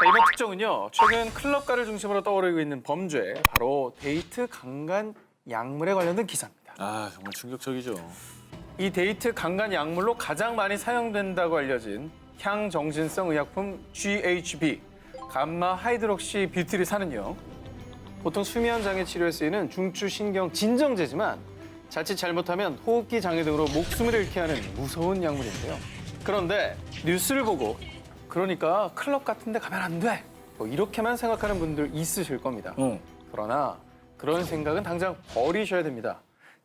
자, 이번 특종은요. 최근 클럽가를 중심으로 떠오르고 있는 범죄, 바로 데이트 강간 약물에 관련된 기사입니다. 아, 정말 충격적이죠. 이 데이트 강간 약물로 가장 많이 사용된다고 알려진 향정신성 의약품 GHB, 감마 하이드록시 뷰티르산은요. 보통 수면 장애 치료에 쓰이는 중추신경 진정제지만 자칫 잘못하면 호흡기 장애 등으로 목숨을 잃게 하는 무서운 약물인데요. 그런데 뉴스를 보고 그러니까 클럽 같은 데 가면 안 돼. 뭐 이렇게만 생각하는 분들 있으실 겁니다. 그러나 그런 생각은 당장 버리셔야 됩니다.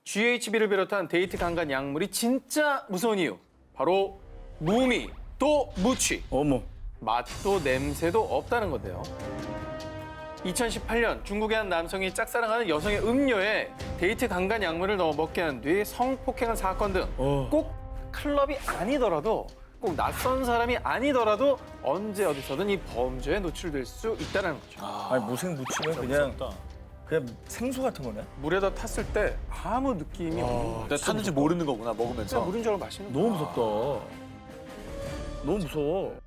GHB를 비롯한 데이트 강간 약물이 진짜 무서운 이유. 바로 무미 또 무취. 어머. 맛도 냄새도 없다는 건데요. 2018년 중국의 한 남성이 짝사랑하는 여성의 음료에 데이트 강간 약물을 넣어 먹게 한 뒤 성폭행한 사건 등 꼭 클럽이 아니더라도 꼭 낯선 사람이 아니더라도 언제 어디서든 이 범죄에 노출될 수 있다는 거죠. 아니 무생무치는 그냥 생수 같은 거네. 물에다 탔을 때 아무 느낌이 없는 내가 탔는지 모르는 거구나, 먹으면서. 그냥 물인 줄 알고 마시는 거야. 너무 무섭다. 너무 무서워.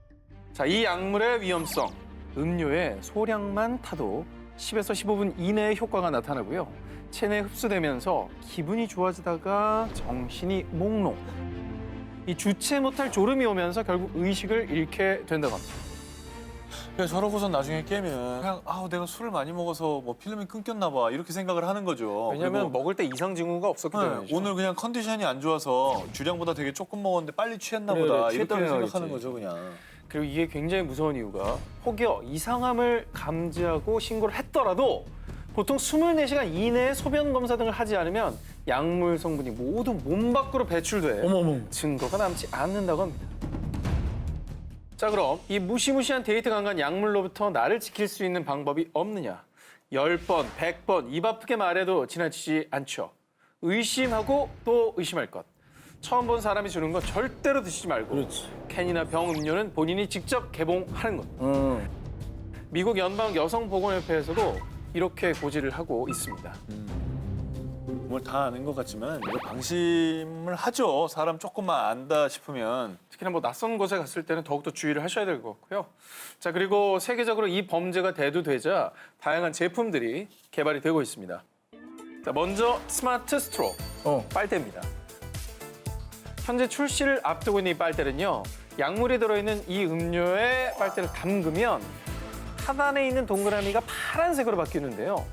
자, 이 약물의 위험성. 음료에 소량만 타도 10에서 15분 이내에 효과가 나타나고요. 체내에 흡수되면서 기분이 좋아지다가 정신이 몽롱. 이 주체 못할 졸음이 오면서 결국 의식을 잃게 된다고 합니다. 그래서 저러고선 나중에 깨면 그냥 내가 술을 많이 먹어서 뭐 필름이 끊겼나 봐 이렇게 생각을 하는 거죠. 왜냐하면 그리고 먹을 때 이상 징후가 없었기 때문이죠. 오늘 그냥 컨디션이 안 좋아서 주량보다 되게 조금 먹었는데 빨리 취했나 그래, 보다 그래, 이렇게 취했다고 생각하는 해야지. 거죠, 그냥. 그리고 이게 굉장히 무서운 이유가 혹여 이상함을 감지하고 신고를 했더라도 보통 24시간 이내에 소변 검사 등을 하지 않으면 약물 성분이 모두 몸 밖으로 배출돼 어머머. 증거가 남지 않는다고 합니다. 자, 그럼 이 무시무시한 데이트 강간 약물로부터 나를 지킬 수 있는 방법이 없느냐? 10번, 100번 입 아프게 말해도 지나치지 않죠. 의심하고 또 의심할 것. 처음 본 사람이 주는 거 절대로 드시지 말고 그렇지. 캔이나 병 음료는 본인이 직접 개봉하는 것. 미국 연방 여성보건협회에서도 이렇게 고지를 하고 있습니다. 뭘 다 아는 것 같지만 이거 방심을 하죠. 사람 조금만 안다 싶으면. 특히나 뭐 낯선 곳에 갔을 때는 더욱더 주의를 하셔야 될 것 같고요. 자, 그리고 세계적으로 이 범죄가 대두되자 다양한 제품들이 개발이 되고 있습니다. 자, 먼저 스마트 스트로, 빨대입니다. 현재 출시를 앞두고 있는 이 빨대는요. 약물이 들어있는 이 음료에 빨대를 담그면 하단에 있는 동그라미가 파란색으로 바뀌는데요.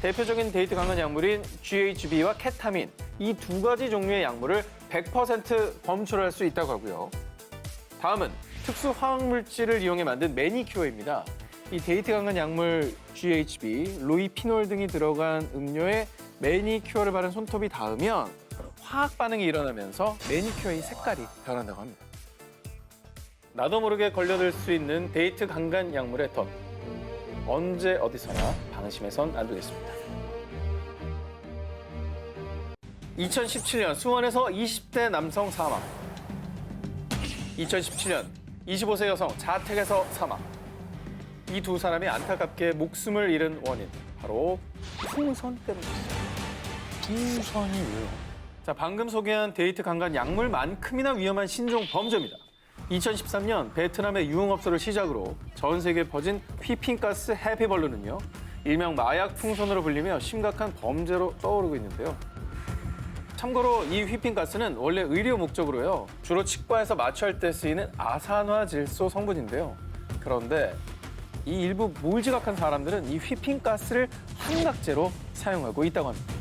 대표적인 데이트 강간 약물인 GHB와 케타민, 이 두 가지 종류의 약물을 100% 검출할 수 있다고 하고요. 다음은 특수 화학물질을 이용해 만든 매니큐어입니다. 이 데이트 강간 약물 GHB, 로이피놀 등이 들어간 음료에 매니큐어를 바른 손톱이 닿으면 화학 반응이 일어나면서 매니큐어의 색깔이 변한다고 합니다. 나도 모르게 걸려들 수 있는 데이트 강간 약물의 덫. 언제 어디서나 방심해선 안 되겠습니다. 2017년 수원에서 20대 남성 사망. 2017년 25세 여성 자택에서 사망. 이 두 사람이 안타깝게 목숨을 잃은 원인. 바로 풍선 때문이었어요. 풍선이 왜요? 자, 방금 소개한 데이트 강간 약물만큼이나 위험한 신종 범죄입니다. 2013년 베트남의 유흥업소를 시작으로 전 세계에 퍼진 휘핑가스 해피벌룬은요. 일명 마약 풍선으로 불리며 심각한 범죄로 떠오르고 있는데요. 참고로 이 휘핑가스는 원래 의료 목적으로요. 주로 치과에서 마취할 때 쓰이는 아산화질소 성분인데요. 그런데 이 일부 몰지각한 사람들은 이 휘핑가스를 환각제로 사용하고 있다고 합니다.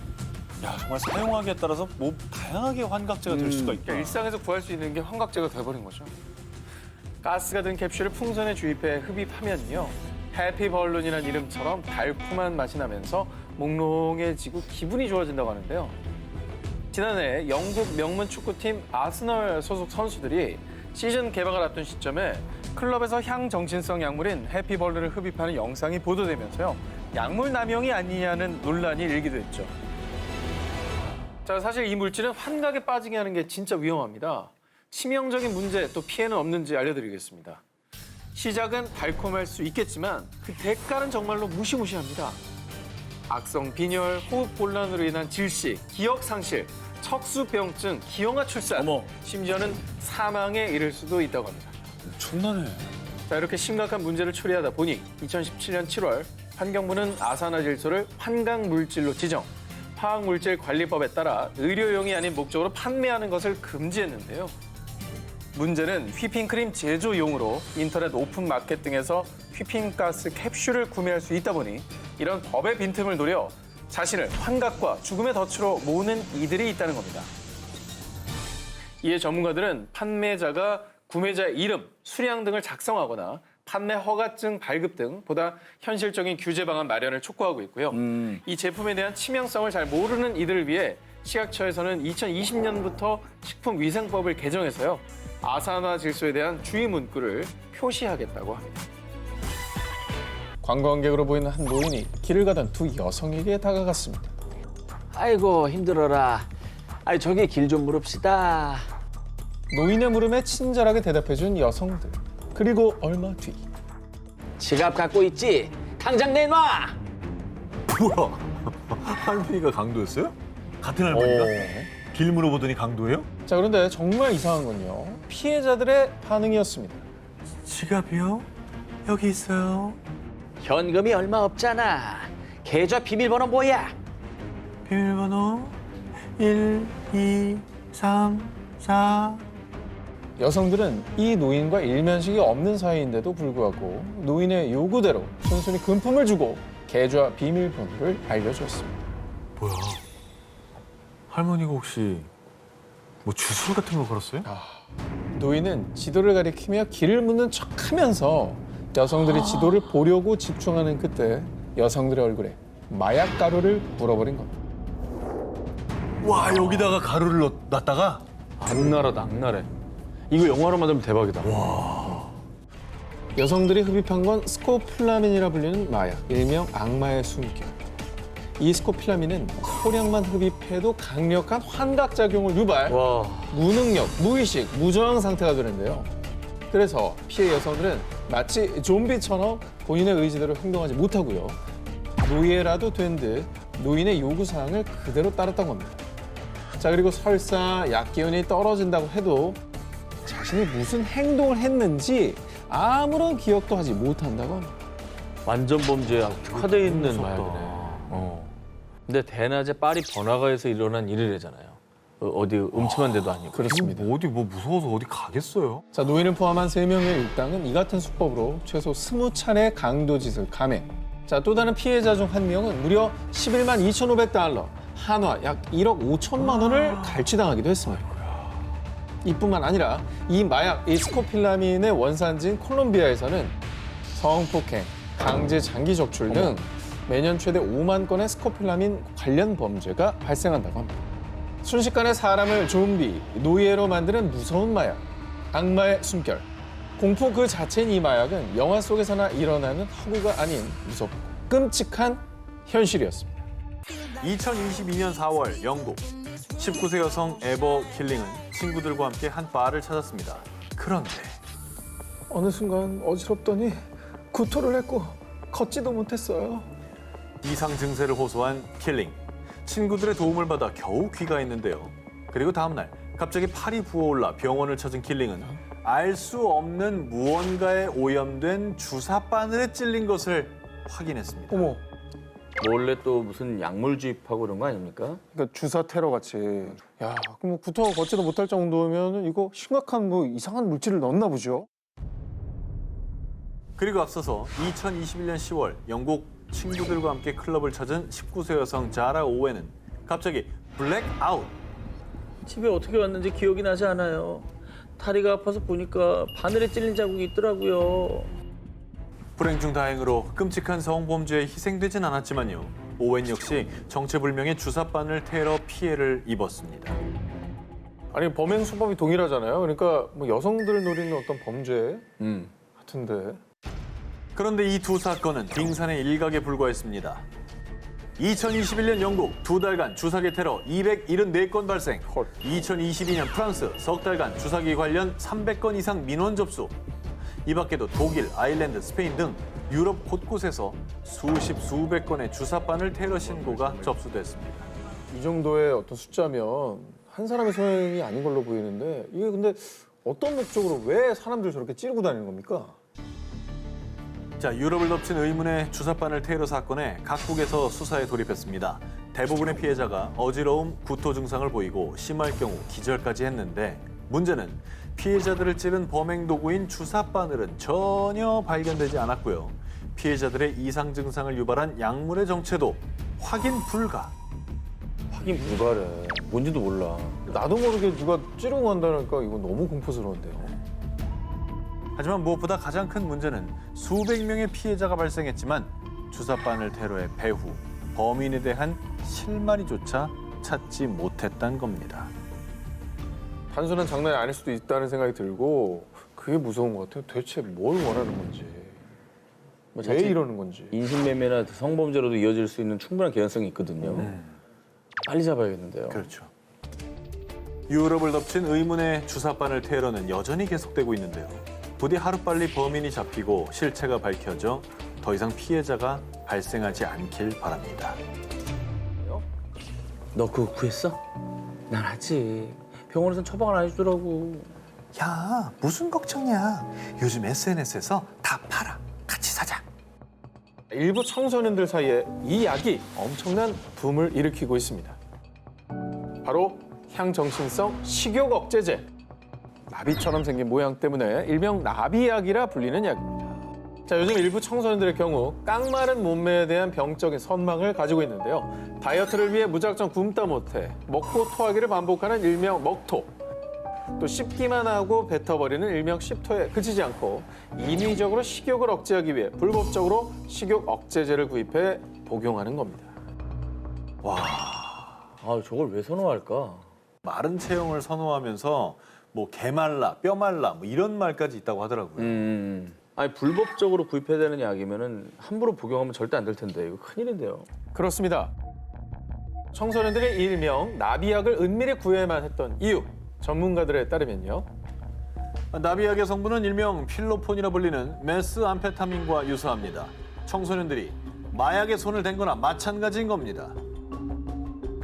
야, 정말 사용하기에 따라서 뭐 다양하게 환각제가 될 수가 있다. 그러니까 일상에서 구할 수 있는 게 환각제가 돼버린 거죠. 가스가 든 캡슐을 풍선에 주입해 흡입하면요. 해피벌룬이라는 이름처럼 달콤한 맛이 나면서 몽롱해지고 기분이 좋아진다고 하는데요. 지난해 영국 명문 축구팀 아스널 소속 선수들이 시즌 개막을 앞둔 시점에 클럽에서 향정신성 약물인 해피벌룬을 흡입하는 영상이 보도되면서요. 약물 남용이 아니냐는 논란이 일기도 했죠. 자, 사실 이 물질은 환각에 빠지게 하는 게 진짜 위험합니다. 치명적인 문제 또 피해는 없는지 알려드리겠습니다. 시작은 달콤할 수 있겠지만 그 대가는 정말로 무시무시합니다. 악성 빈혈, 호흡 곤란으로 인한 질식, 기억 상실, 척수병증, 기형아 출산, 어머. 심지어는 사망에 이를 수도 있다고 합니다. 엄청나네. 자, 이렇게 심각한 문제를 처리하다 보니 2017년 7월 환경부는 아산화질소를 환각물질로 지정, 화학물질관리법에 따라 의료용이 아닌 목적으로 판매하는 것을 금지했는데요. 문제는 휘핑크림 제조용으로 인터넷 오픈마켓 등에서 휘핑가스 캡슐을 구매할 수 있다 보니 이런 법의 빈틈을 노려 자신을 환각과 죽음의 덫으로 모으는 이들이 있다는 겁니다. 이에 전문가들은 판매자가 구매자의 이름, 수량 등을 작성하거나 판매 허가증 발급 등 보다 현실적인 규제 방안 마련을 촉구하고 있고요. 이 제품에 대한 치명성을 잘 모르는 이들을 위해 식약처에서는 2020년부터 식품위생법을 개정해서요. 아산화질소에 대한 주의 문구를 표시하겠다고 합니다. 관광객으로 보이는 한 노인이 길을 가던 두 여성에게 다가갔습니다. 아이고 힘들어라. 아이 저기 길 좀 물읍시다. 노인의 물음에 친절하게 대답해준 여성들. 그리고 얼마 뒤. 지갑 갖고 있지? 당장 내놔. 뭐야? 할머니가 강도였어요? 같은 할머니가? 길 물어보더니 강도예요? 자, 그런데 정말 이상한 건요. 피해자들의 반응이었습니다. 지갑이요? 여기 있어요. 현금이 얼마 없잖아. 계좌 비밀번호 뭐야? 비밀번호 1, 2, 3, 4. 여성들은 이 노인과 일면식이 없는 사이인데도 불구하고 노인의 요구대로 순순히 금품을 주고 계좌 비밀번호를 알려주었습니다. 뭐야? 할머니가 혹시 뭐 주술 같은 거 걸었어요? 노인은 지도를 가리키며 길을 묻는 척하면서 여성들이 지도를 보려고 집중하는 그때 여성들의 얼굴에 마약 가루를 물어버린 겁니다. 와, 여기다가 가루를 놨다가? 악랄하다, 악랄해. 이거 영화로 만들면 대박이다. 여성들이 흡입한 건 스코폴라민이라 불리는 마약, 일명 악마의 숨결. 이 스코폴라민은 소량만 흡입해도 강력한 환각작용을 유발, 와. 무능력, 무의식, 무저항 상태가 되는데요. 그래서 피해 여성들은 마치 좀비처럼 본인의 의지대로 행동하지 못하고요. 노예라도 된 듯 노인의 요구사항을 그대로 따랐던 겁니다. 자, 그리고 설사 약 기운이 떨어진다고 해도 자신이 무슨 행동을 했는지 아무런 기억도 하지 못한다고 합니다. 완전 범죄야. 특화되어 있는 무섭다. 마약이네. 근데 대낮에 파리 번화가에서 일어난 일이래잖아요. 어디 음침한 데도 아니고. 그렇습니다. 어디 뭐 무서워서 어디 가겠어요? 자, 노인을 포함한 3명의 일당은 이 같은 수법으로 최소 20차례 강도짓을 감행. 자, 또 다른 피해자 중 한 명은 무려 11만 2,500달러, 한화 약 1억 5천만 원을 갈취당하기도 했습니다. 이뿐만 아니라 이 마약, 이 스코필라민의 원산지인 콜롬비아에서는 성폭행, 강제 장기 적출 등 매년 최대 5만 건의 스코필라민 관련 범죄가 발생한다고 합니다. 순식간에 사람을 좀비, 노예로 만드는 무서운 마약, 악마의 숨결. 공포 그 자체인 이 마약은 영화 속에서나 일어나는 허구가 아닌 무섭고 끔찍한 현실이었습니다. 2022년 4월 영국 19세 여성 에버 킬링은 친구들과 함께 한 바를 찾았습니다. 그런데 어느 순간 어지럽더니 구토를 했고 걷지도 못했어요. 이상 증세를 호소한 킬링. 친구들의 도움을 받아 겨우 귀가했는데요. 그리고 다음 날 갑자기 팔이 부어올라 병원을 찾은 킬링은 알 수 없는 무언가에 오염된 주사 바늘에 찔린 것을 확인했습니다. 어머, 몰래 또 무슨 약물 주입하고 이런 거 아닙니까? 그러니까 주사 테러 같이. 야, 그럼 뭐 구토하고 걷지도 못할 정도면 이거 심각한 뭐 이상한 물질을 넣었나 보죠? 그리고 앞서서 2021년 10월 영국 친구들과 함께 클럽을 찾은 19세 여성 자라 오웬은 갑자기 블랙아웃. 집에 어떻게 왔는지 기억이 나지 않아요. 다리가 아파서 보니까 바늘에 찔린 자국이 있더라고요. 불행 중 다행으로 끔찍한 성범죄에 희생되진 않았지만요. 오웬 역시 정체불명의 주사바늘 테러 피해를 입었습니다. 아니, 범행 수법이 동일하잖아요. 그러니까 뭐 여성들을 노리는 어떤 범죄 같은데. 그런데 이 두 사건은 빙산의 일각에 불과했습니다. 2021년 영국 2달간 주사기 테러 274건 발생. 2022년 프랑스 석 달간 주사기 관련 300건 이상 민원 접수. 이 밖에도 독일, 아일랜드, 스페인 등 유럽 곳곳에서 수백 건의 주사바늘 테러 신고가 접수됐습니다. 이 정도의 어떤 숫자면 한 사람의 소행이 아닌 걸로 보이는데 이게 근데 어떤 목적으로 왜 사람들 저렇게 찌르고 다니는 겁니까? 자, 유럽을 덮친 의문의 주사바늘 테러 사건에 각국에서 수사에 돌입했습니다. 대부분의 피해자가 어지러움, 구토 증상을 보이고 심할 경우 기절까지 했는데 문제는 피해자들을 찌른 범행 도구인 주사바늘은 전혀 발견되지 않았고요. 피해자들의 이상 증상을 유발한 약물의 정체도 확인 불가. 확인 불가래. 뭔지도 몰라. 나도 모르게 누가 찌르고 간다니까 이거 너무 공포스러운데요. 하지만 무엇보다 가장 큰 문제는 수백 명의 피해자가 발생했지만 주사바늘 테러의 배후, 범인에 대한 실마리조차 찾지 못했다는 겁니다. 단순한 장난이 아닐 수도 있다는 생각이 들고 그게 무서운 것 같아요. 대체 뭘 원하는 건지, 뭐 왜 자칫 이러는 건지. 인신매매나 성범죄로도 이어질 수 있는 충분한 개연성이 있거든요. 빨리 잡아야겠는데요. 그렇죠. 유럽을 덮친 의문의 주사바늘 테러는 여전히 계속되고 있는데요. 부디 하루빨리 범인이 잡히고 실체가 밝혀져 더 이상 피해자가 발생하지 않길 바랍니다. 너 그거 구했어? 난 아직. 병원에선 처방을 안 해주더라고. 야, 무슨 걱정이야. 요즘 SNS에서 다 팔아. 같이 사자. 일부 청소년들 사이에 이 약이 엄청난 붐을 일으키고 있습니다. 바로 향정신성 식욕 억제제. 나비처럼 생긴 모양 때문에 일명 나비약이라 불리는 약입니다. 자, 요즘 일부 청소년들의 경우 깡마른 몸매에 대한 병적인 선망을 가지고 있는데요. 다이어트를 위해 무작정 굶다 못해 먹고 토하기를 반복하는 일명 먹토. 또 씹기만 하고 뱉어버리는 일명 씹토에 그치지 않고 인위적으로 식욕을 억제하기 위해 불법적으로 식욕 억제제를 구입해 복용하는 겁니다. 아, 저걸 왜 선호할까? 마른 체형을 선호하면서 뭐 개말라, 뼈말라 뭐 이런 말까지 있다고 하더라고요. 아니, 불법적으로 구입해야 되는 약이면은 함부로 복용하면 절대 안 될 텐데. 이거 큰일인데요. 그렇습니다. 청소년들의 일명 나비약을 은밀히 구해야만 했던 이유. 전문가들에 따르면요. 나비약의 성분은 일명 필로폰이라 불리는 메스암페타민과 유사합니다. 청소년들이 마약에 손을 댄 거나 마찬가지인 겁니다.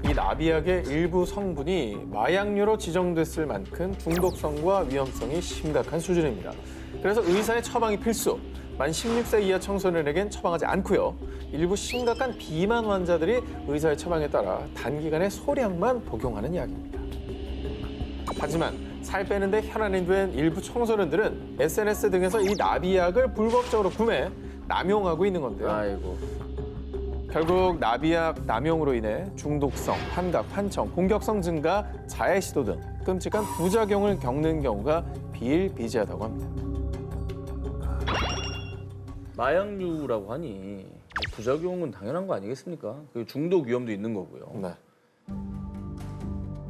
이 나비약의 일부 성분이 마약류로 지정됐을 만큼 중독성과 위험성이 심각한 수준입니다. 그래서 의사의 처방이 필수. 만 16세 이하 청소년에겐 처방하지 않고요. 일부 심각한 비만 환자들이 의사의 처방에 따라 단기간에 소량만 복용하는 약입니다. 하지만 살 빼는데 혈안이 된 일부 청소년들은 SNS 등에서 이 나비약을 불법적으로 구매, 남용하고 있는 건데요. 아이고. 결국 나비약 남용으로 인해 중독성, 환각, 환청, 공격성 증가, 자해 시도 등 끔찍한 부작용을 겪는 경우가 비일비재하다고 합니다. 마약류라고 하니 부작용은 당연한 거 아니겠습니까? 그 중독 위험도 있는 거고요. 네.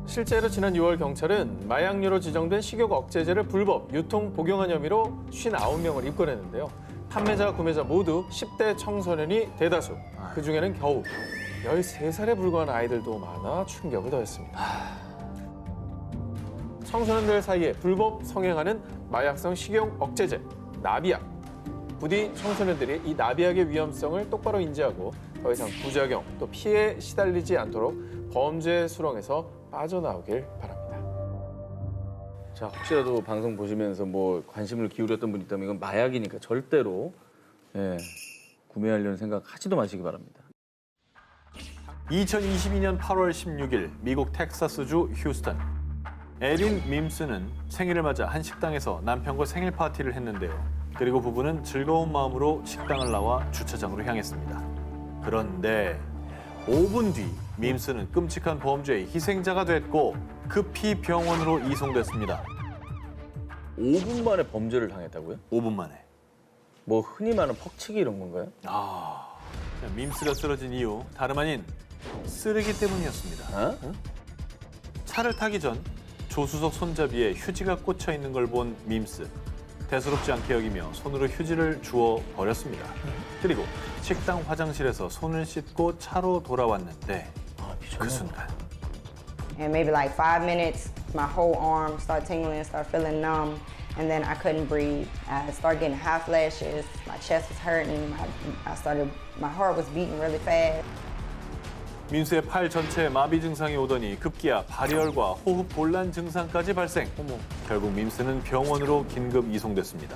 실제로 지난 6월 경찰은 마약류로 지정된 식욕 억제제를 불법 유통 복용한 혐의로 59명을 입건했는데요. 판매자, 구매자 모두 10대 청소년이 대다수. 그중에는 겨우 13살에 불과한 아이들도 많아 충격을 더했습니다. 청소년들 사이에 불법 성행하는 마약성 식욕 억제제, 나비약. 부디 청소년들이 이 나비약의 위험성을 똑바로 인지하고 더 이상 부작용 또 피해에 시달리지 않도록 범죄 수렁에서 빠져나오길 바랍니다. 자, 혹시라도 방송 보시면서 뭐 관심을 기울였던 분 있다면 이건 마약이니까 절대로 구매하려는 생각 하지도 마시기 바랍니다. 2022년 8월 16일 미국 텍사스주 휴스턴. 에린 밈스는 생일을 맞아 한 식당에서 남편과 생일 파티를 했는데요. 그리고 부부는 즐거운 마음으로 식당을 나와 주차장으로 향했습니다. 그런데 5분 뒤 밈스는 끔찍한 범죄의 희생자가 됐고 급히 병원으로 이송됐습니다. 5분 만에 범죄를 당했다고요? 5분 만에. 뭐 흔히 말하는 퍽치기 이런 건가요? 밈스가 쓰러진 이유 다름 아닌 쓰레기 때문이었습니다. 어? 차를 타기 전 조수석 손잡이에 휴지가 꽂혀 있는 걸 본 밈스. 대수롭지 않게 여기며 손으로 휴지를 주워 버렸습니다. 그리고 식당 화장실에서 손을 씻고 차로 돌아왔는데 그 순간 And maybe like 5 minutes, my whole arm started tingling, started feeling numb, and then I couldn't breathe. I started getting hot flashes, my chest was hurting, my heart was beating really fast. 민수의 팔 전체에 마비 증상이 오더니 급기야 발열과 호흡 곤란 증상까지 발생. 결국 민수는 병원으로 긴급 이송됐습니다.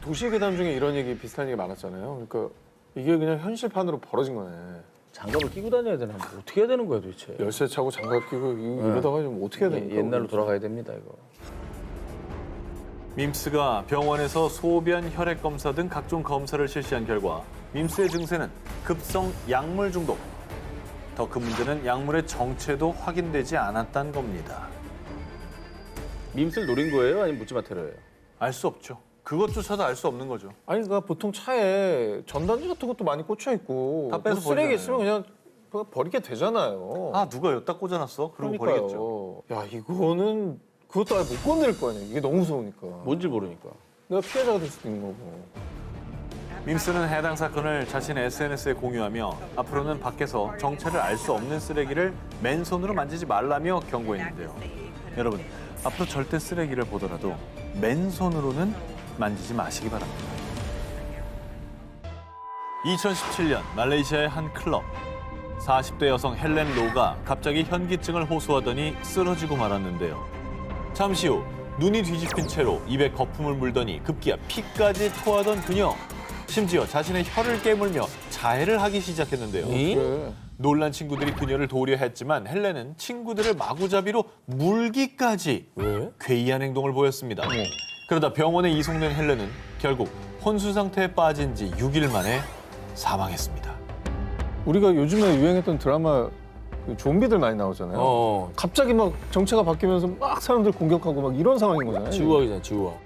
도시 괴담 중에 이런 얘기 비슷한 얘기 많았잖아요. 그러니까 이게 그냥 현실판으로 벌어진 거네. 장갑을 끼고 다녀야 되나? 뭐 어떻게 해야 되는 거야 도대체? 열쇠 차고 장갑 끼고 이러다가 좀 어떻게 해야 됩니까? 옛날로 돌아가야 됩니다 이거. 밈스가 병원에서 소변, 혈액 검사 등 각종 검사를 실시한 결과 밈스의 증세는 급성 약물 중독. 더 큰 문제는 약물의 정체도 확인되지 않았다는 겁니다. 밈스를 노린 거예요? 아니면 묻지마 테러예요? 알 수 없죠. 그것조차도 알 수 없는 거죠. 아니 그러니까 보통 차에 전단지 같은 것도 많이 꽂혀 있고 다 빼서 뭐 쓰레기 버리잖아요. 있으면 그냥 버리게 되잖아요. 아, 누가 여기다 꽂아놨어? 그러고 버리겠죠. 야 이거는 그것도 아예 못 건드릴 거 아니야. 이게 너무 무서우니까. 뭔지 모르니까. 내가 피해자가 될 수도 있는 거고. 밈스는 해당 사건을 자신의 SNS에 공유하며 앞으로는 밖에서 정체를 알 수 없는 쓰레기를 맨손으로 만지지 말라며 경고했는데요. 여러분, 앞으로 절대 쓰레기를 보더라도 맨손으로는 만지지 마시기 바랍니다. 2017년 말레이시아의 한 클럽. 40대 여성 헬렌 로가 갑자기 현기증을 호소하더니 쓰러지고 말았는데요. 잠시 후 눈이 뒤집힌 채로 입에 거품을 물더니 급기야 피까지 토하던 그녀. 심지어 자신의 혀를 깨물며 자해를 하기 시작했는데요. 그래. 놀란 친구들이 그녀를 도우려 했지만 헬렌은 친구들을 마구잡이로 물기까지 괴이한 행동을 보였습니다. 그러다 병원에 이송된 헬렌은 결국 혼수 상태에 빠진 지 6일 만에 사망했습니다. 우리가 요즘에 유행했던 드라마 그 좀비들 많이 나오잖아요. 갑자기 막 정체가 바뀌면서 막 사람들 공격하고 막 이런 상황인 거잖아요. 지우학이잖아 지우학.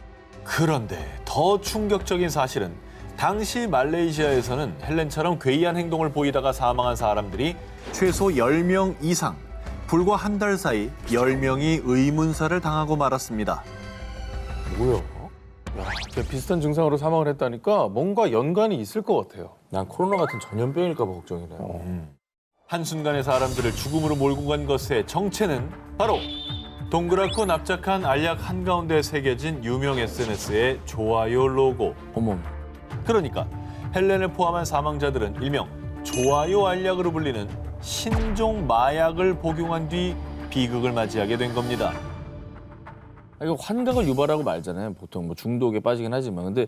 그런데 더 충격적인 사실은 당시 말레이시아에서는 헬렌처럼 괴이한 행동을 보이다가 사망한 사람들이 최소 10명 이상, 불과 한 달 사이 10명이 의문사를 당하고 말았습니다. 뭐야? 비슷한 증상으로 사망을 했다니까 뭔가 연관이 있을 것 같아요. 난 코로나 같은 전염병일까 봐 걱정이네요. 한순간에 사람들을 죽음으로 몰고 간 것의 정체는 바로 동그랗고 납작한 알약 한가운데에 새겨진 유명 SNS의 좋아요 로고. 어머. 그러니까 헬렌을 포함한 사망자들은 일명 좋아요 알약으로 불리는 신종 마약을 복용한 뒤 비극을 맞이하게 된 겁니다. 이거 환각을 유발하고 말잖아요. 보통 뭐 중독에 빠지긴 하지만. 근데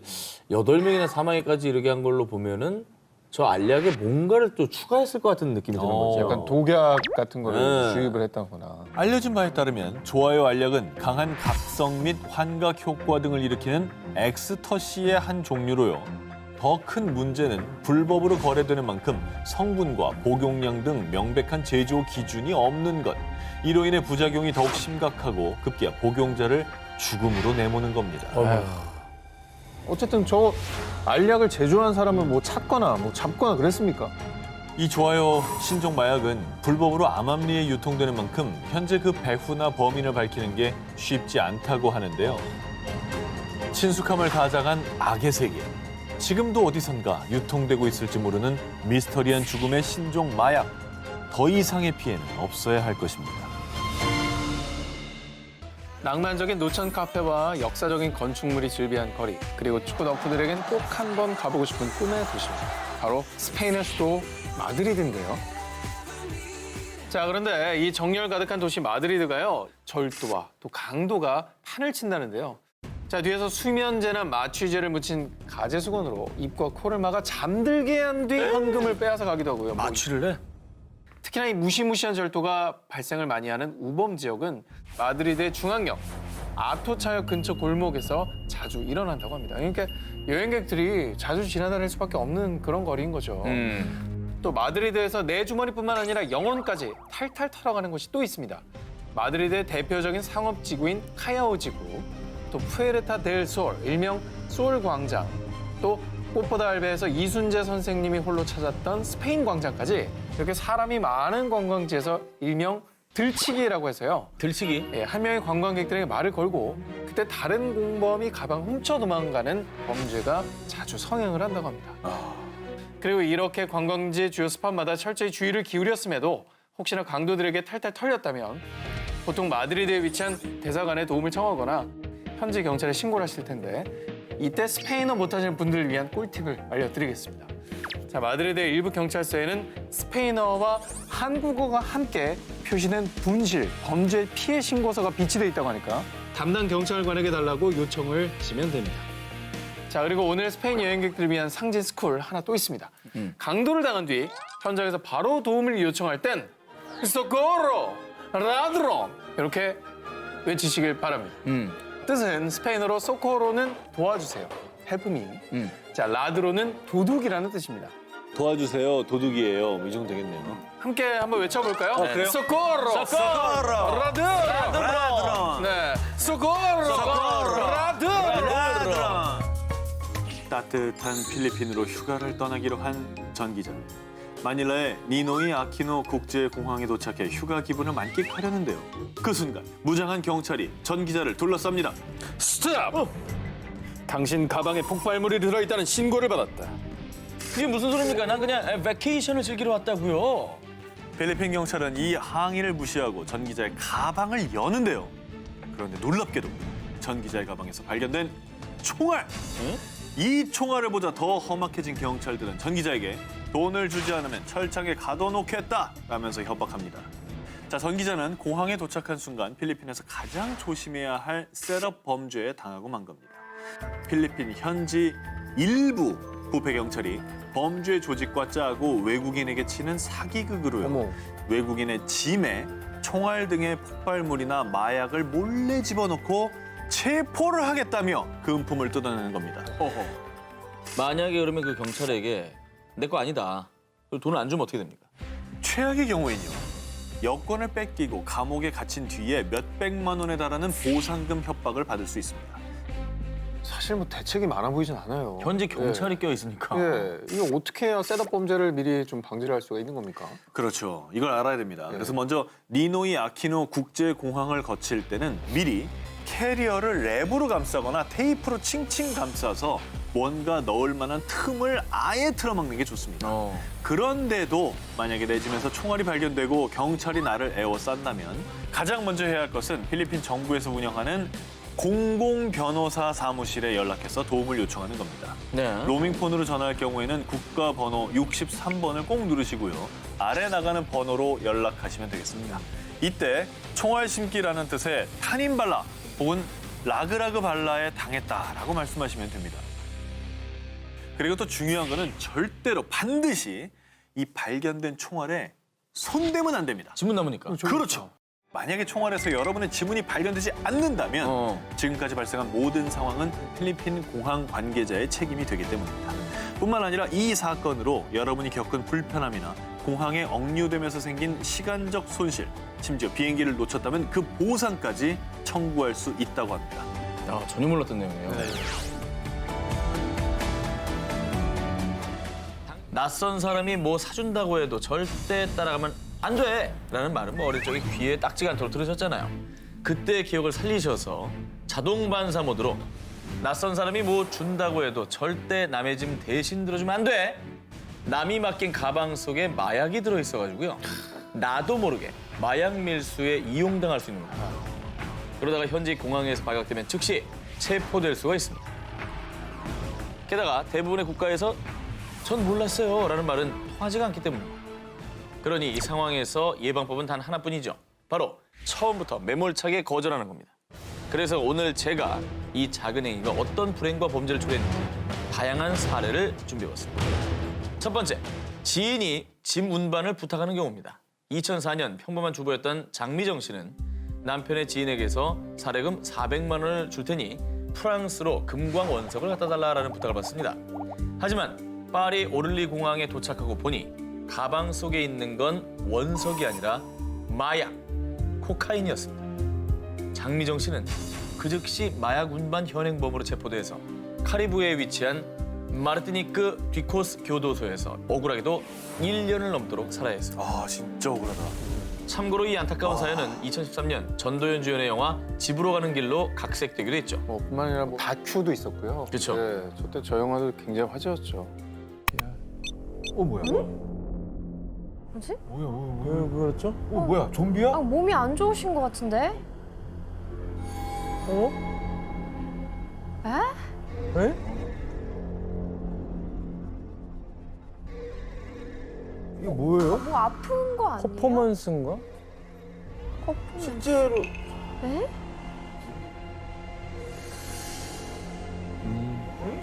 8명이나 사망에까지 이르게 한 걸로 보면은 저 알약에 뭔가를 또 추가했을 것 같은 느낌이 드는 거죠. 약간 독약 같은 거를 네. 주입을 했다거나. 알려진 바에 따르면 좋아요 알약은 강한 각성 및 환각 효과 등을 일으키는 엑스터시의 한 종류로요. 더 큰 문제는 불법으로 거래되는 만큼 성분과 복용량 등 명백한 제조 기준이 없는 것. 이로 인해 부작용이 더욱 심각하고 급기야 복용자를 죽음으로 내모는 겁니다. 어쨌든 저 알약을 제조한 사람은 뭐 찾거나 뭐 잡거나 그랬습니까? 이 좋아요 신종 마약은 불법으로 암암리에 유통되는 만큼 현재 그 배후나 범인을 밝히는 게 쉽지 않다고 하는데요. 친숙함을 가장한 악의 세계. 지금도 어디선가 유통되고 있을지 모르는 미스터리한 죽음의 신종 마약. 더 이상의 피해는 없어야 할 것입니다. 낭만적인 노천 카페와 역사적인 건축물이 즐비한 거리, 그리고 축구 덕후들에겐 꼭 한 번 가보고 싶은 꿈의 도시입니다. 바로 스페인의 수도 마드리드인데요. 자, 그런데 이 정열 가득한 도시 마드리드가요, 절도와 또 강도가 판을 친다는데요. 자, 뒤에서 수면제나 마취제를 묻힌 가재 수건으로 입과 코를 막아 잠들게 한 뒤 현금을 빼앗아 가기도 하고요. 마취를 해? 특히나 이 무시무시한 절도가 발생을 많이 하는 우범 지역은 마드리드의 중앙역 아토차역 근처 골목에서 자주 일어난다고 합니다. 그러니까 여행객들이 자주 지나다닐 수밖에 없는 그런 거리인 거죠. 또 마드리드에서 내 주머니뿐만 아니라 영혼까지 탈탈 털어가는 곳이 또 있습니다. 마드리드의 대표적인 상업지구인 카야오 지구, 또 푸에르타 델 솔, 일명 솔 광장, 또 꽃보다 알베에서 이순재 선생님이 홀로 찾았던 스페인 광장까지 이렇게 사람이 많은 관광지에서 일명 들치기라고 해서요. 들치기? 예, 한 명의 관광객들에게 말을 걸고 그때 다른 공범이 가방 훔쳐 도망가는 범죄가 자주 성행을 한다고 합니다. 그리고 이렇게 관광지 주요 스팟마다 철저히 주의를 기울였음에도 혹시나 강도들에게 탈탈 털렸다면 보통 마드리드에 위치한 대사관에 도움을 청하거나 현지 경찰에 신고를 하실 텐데 이때 스페인어 못하시는 분들을 위한 꿀팁을 알려드리겠습니다. 자, 마드리드의 일부 경찰서에는 스페인어와 한국어가 함께 표시된 분실, 범죄 피해 신고서가 비치돼 있다고 하니까 담당 경찰관에게 달라고 요청을 하시면 됩니다. 자, 그리고 오늘 스페인 여행객들을 위한 상징 스쿨 하나 또 있습니다. 강도를 당한 뒤 현장에서 바로 도움을 요청할 땐 소코로 라드론 이렇게 외치시길 바랍니다. 뜻은 스페인어로 소코로는 도와주세요. help me. 자, 라드로는 도둑이라는 뜻입니다. 도와주세요. 도둑이에요. 뭐 이 정도 되겠네요. 함께 한번 외쳐볼까요? 그래요? 소코로! 소코로! 라드론! 네, 소코로! 라드론! 따뜻한 필리핀으로 휴가를 떠나기로 한 전 기자. 마닐라의 니노이 아키노 국제공항에 도착해 휴가 기분을 만끽하려는데요. 그 순간 무장한 경찰이 전 기자를 둘러쌉니다. 스탑! 당신 가방에 폭발물이 들어있다는 신고를 받았다. 그게 무슨 소리입니까? 난 그냥 베케이션을 즐기러 왔다고요. 필리핀 경찰은 이 항의를 무시하고 전 기자의 가방을 여는데요. 그런데 놀랍게도 전 기자의 가방에서 발견된 총알! 이 총알을 보자 더 험악해진 경찰들은 전 기자에게 돈을 주지 않으면 철창에 가둬놓겠다라면서 협박합니다. 자, 전 기자는 공항에 도착한 순간 필리핀에서 가장 조심해야 할 셋업 범죄에 당하고 만 겁니다. 필리핀 현지 일부 부패 경찰이 범죄 조직과 짜고 외국인에게 치는 사기극으로요. 외국인의 짐에 총알 등의 폭발물이나 마약을 몰래 집어넣고 체포를 하겠다며 금품을 뜯어내는 겁니다. 만약에 그러면 그 경찰에게 내 거 아니다. 돈을 안 주면 어떻게 됩니까? 최악의 경우에는요. 여권을 뺏기고 감옥에 갇힌 뒤에 몇백만 원에 달하는 보상금 협박을 받을 수 있습니다. 사실 뭐 대책이 많아 보이진 않아요. 현재 경찰이 껴 있으니까. 예, 이거 어떻게 해야 셋업 범죄를 미리 좀 방지를 할 수가 있는 겁니까? 그렇죠. 이걸 알아야 됩니다. 그래서 먼저 니노이 아키노 국제공항을 거칠 때는 미리 캐리어를 랩으로 감싸거나 테이프로 칭칭 감싸서 뭔가 넣을 만한 틈을 아예 틀어막는 게 좋습니다. 그런데도 만약에 내 집에서 총알이 발견되고 경찰이 나를 에워싼다면 가장 먼저 해야 할 것은 필리핀 정부에서 운영하는 공공변호사 사무실에 연락해서 도움을 요청하는 겁니다. 네. 로밍폰으로 전화할 경우에는 국가번호 63번을 꼭 누르시고요. 아래 나가는 번호로 연락하시면 되겠습니다. 이때 총알 심기라는 뜻의 타닌발라 혹은 라그라그 발라에 당했다라고 말씀하시면 됩니다. 그리고 또 중요한 거는 절대로 반드시 이 발견된 총알에 손대면 안 됩니다. 지문 남으니까. 그렇죠. 만약에 총알에서 여러분의 지문이 발견되지 않는다면 지금까지 발생한 모든 상황은 필리핀 공항 관계자의 책임이 되기 때문입니다. 뿐만 아니라 이 사건으로 여러분이 겪은 불편함이나 공항에 억류되면서 생긴 시간적 손실, 심지어 비행기를 놓쳤다면 그 보상까지 청구할 수 있다고 합니다. 전혀 몰랐던 내용이에요. 낯선 사람이 뭐 사준다고 해도 절대 따라가면 안 돼! 라는 말은 뭐 어릴 적에 귀에 딱지가 않도록 들으셨잖아요. 그때의 기억을 살리셔서 자동 반사 모드로 낯선 사람이 뭐 준다고 해도 절대 남의 짐 대신 들어주면 안 돼! 남이 맡긴 가방 속에 마약이 들어있어가지고요. 나도 모르게 마약 밀수에 이용당할 수 있는 겁니다. 그러다가 현지 공항에서 발각되면 즉시 체포될 수가 있습니다. 게다가 대부분의 국가에서 전 몰랐어요 라는 말은 통하지가 않기 때문입니다. 그러니 이 상황에서 예방법은 단 하나뿐이죠. 바로 처음부터 매몰차게 거절하는 겁니다. 그래서 오늘 제가 이 작은 행위가 어떤 불행과 범죄를 초래했는지 다양한 사례를 준비해봤습니다. 첫 번째, 지인이 짐 운반을 부탁하는 경우입니다. 2004년 평범한 주부였던 장미정 씨는 남편의 지인에게서 사례금 400만 원을 줄 테니 프랑스로 금광 원석을 갖다 달라라는 부탁을 받습니다. 하지만 파리 오를리 공항에 도착하고 보니 가방 속에 있는 건 원석이 아니라 마약, 코카인이었습니다. 장미정 씨는 그 즉시 마약 운반 현행범으로 체포돼서 카리브해에 위치한 마르티니크 뒤코스 교도소에서 억울하게도 1년을 넘도록 살아야 했습니다. 아, 진짜 억울하다. 참고로 이 안타까운 사연은 2013년 전도연 주연의 영화 집으로 가는 길로 각색되기도 했죠. 뿐만 아니라 뭐 다큐도 있었고요. 그쵸. 네, 저때 저 영화도 굉장히 화제였죠. 뭐지? 왜 그랬죠? 뭐야? 좀비야? 아, 몸이 안 좋으신 것 같은데? 에? 에? 이게 뭐예요? 뭐 아픈 거 아니에요? 퍼포먼스인가? 퍼포먼스. 실제로 에?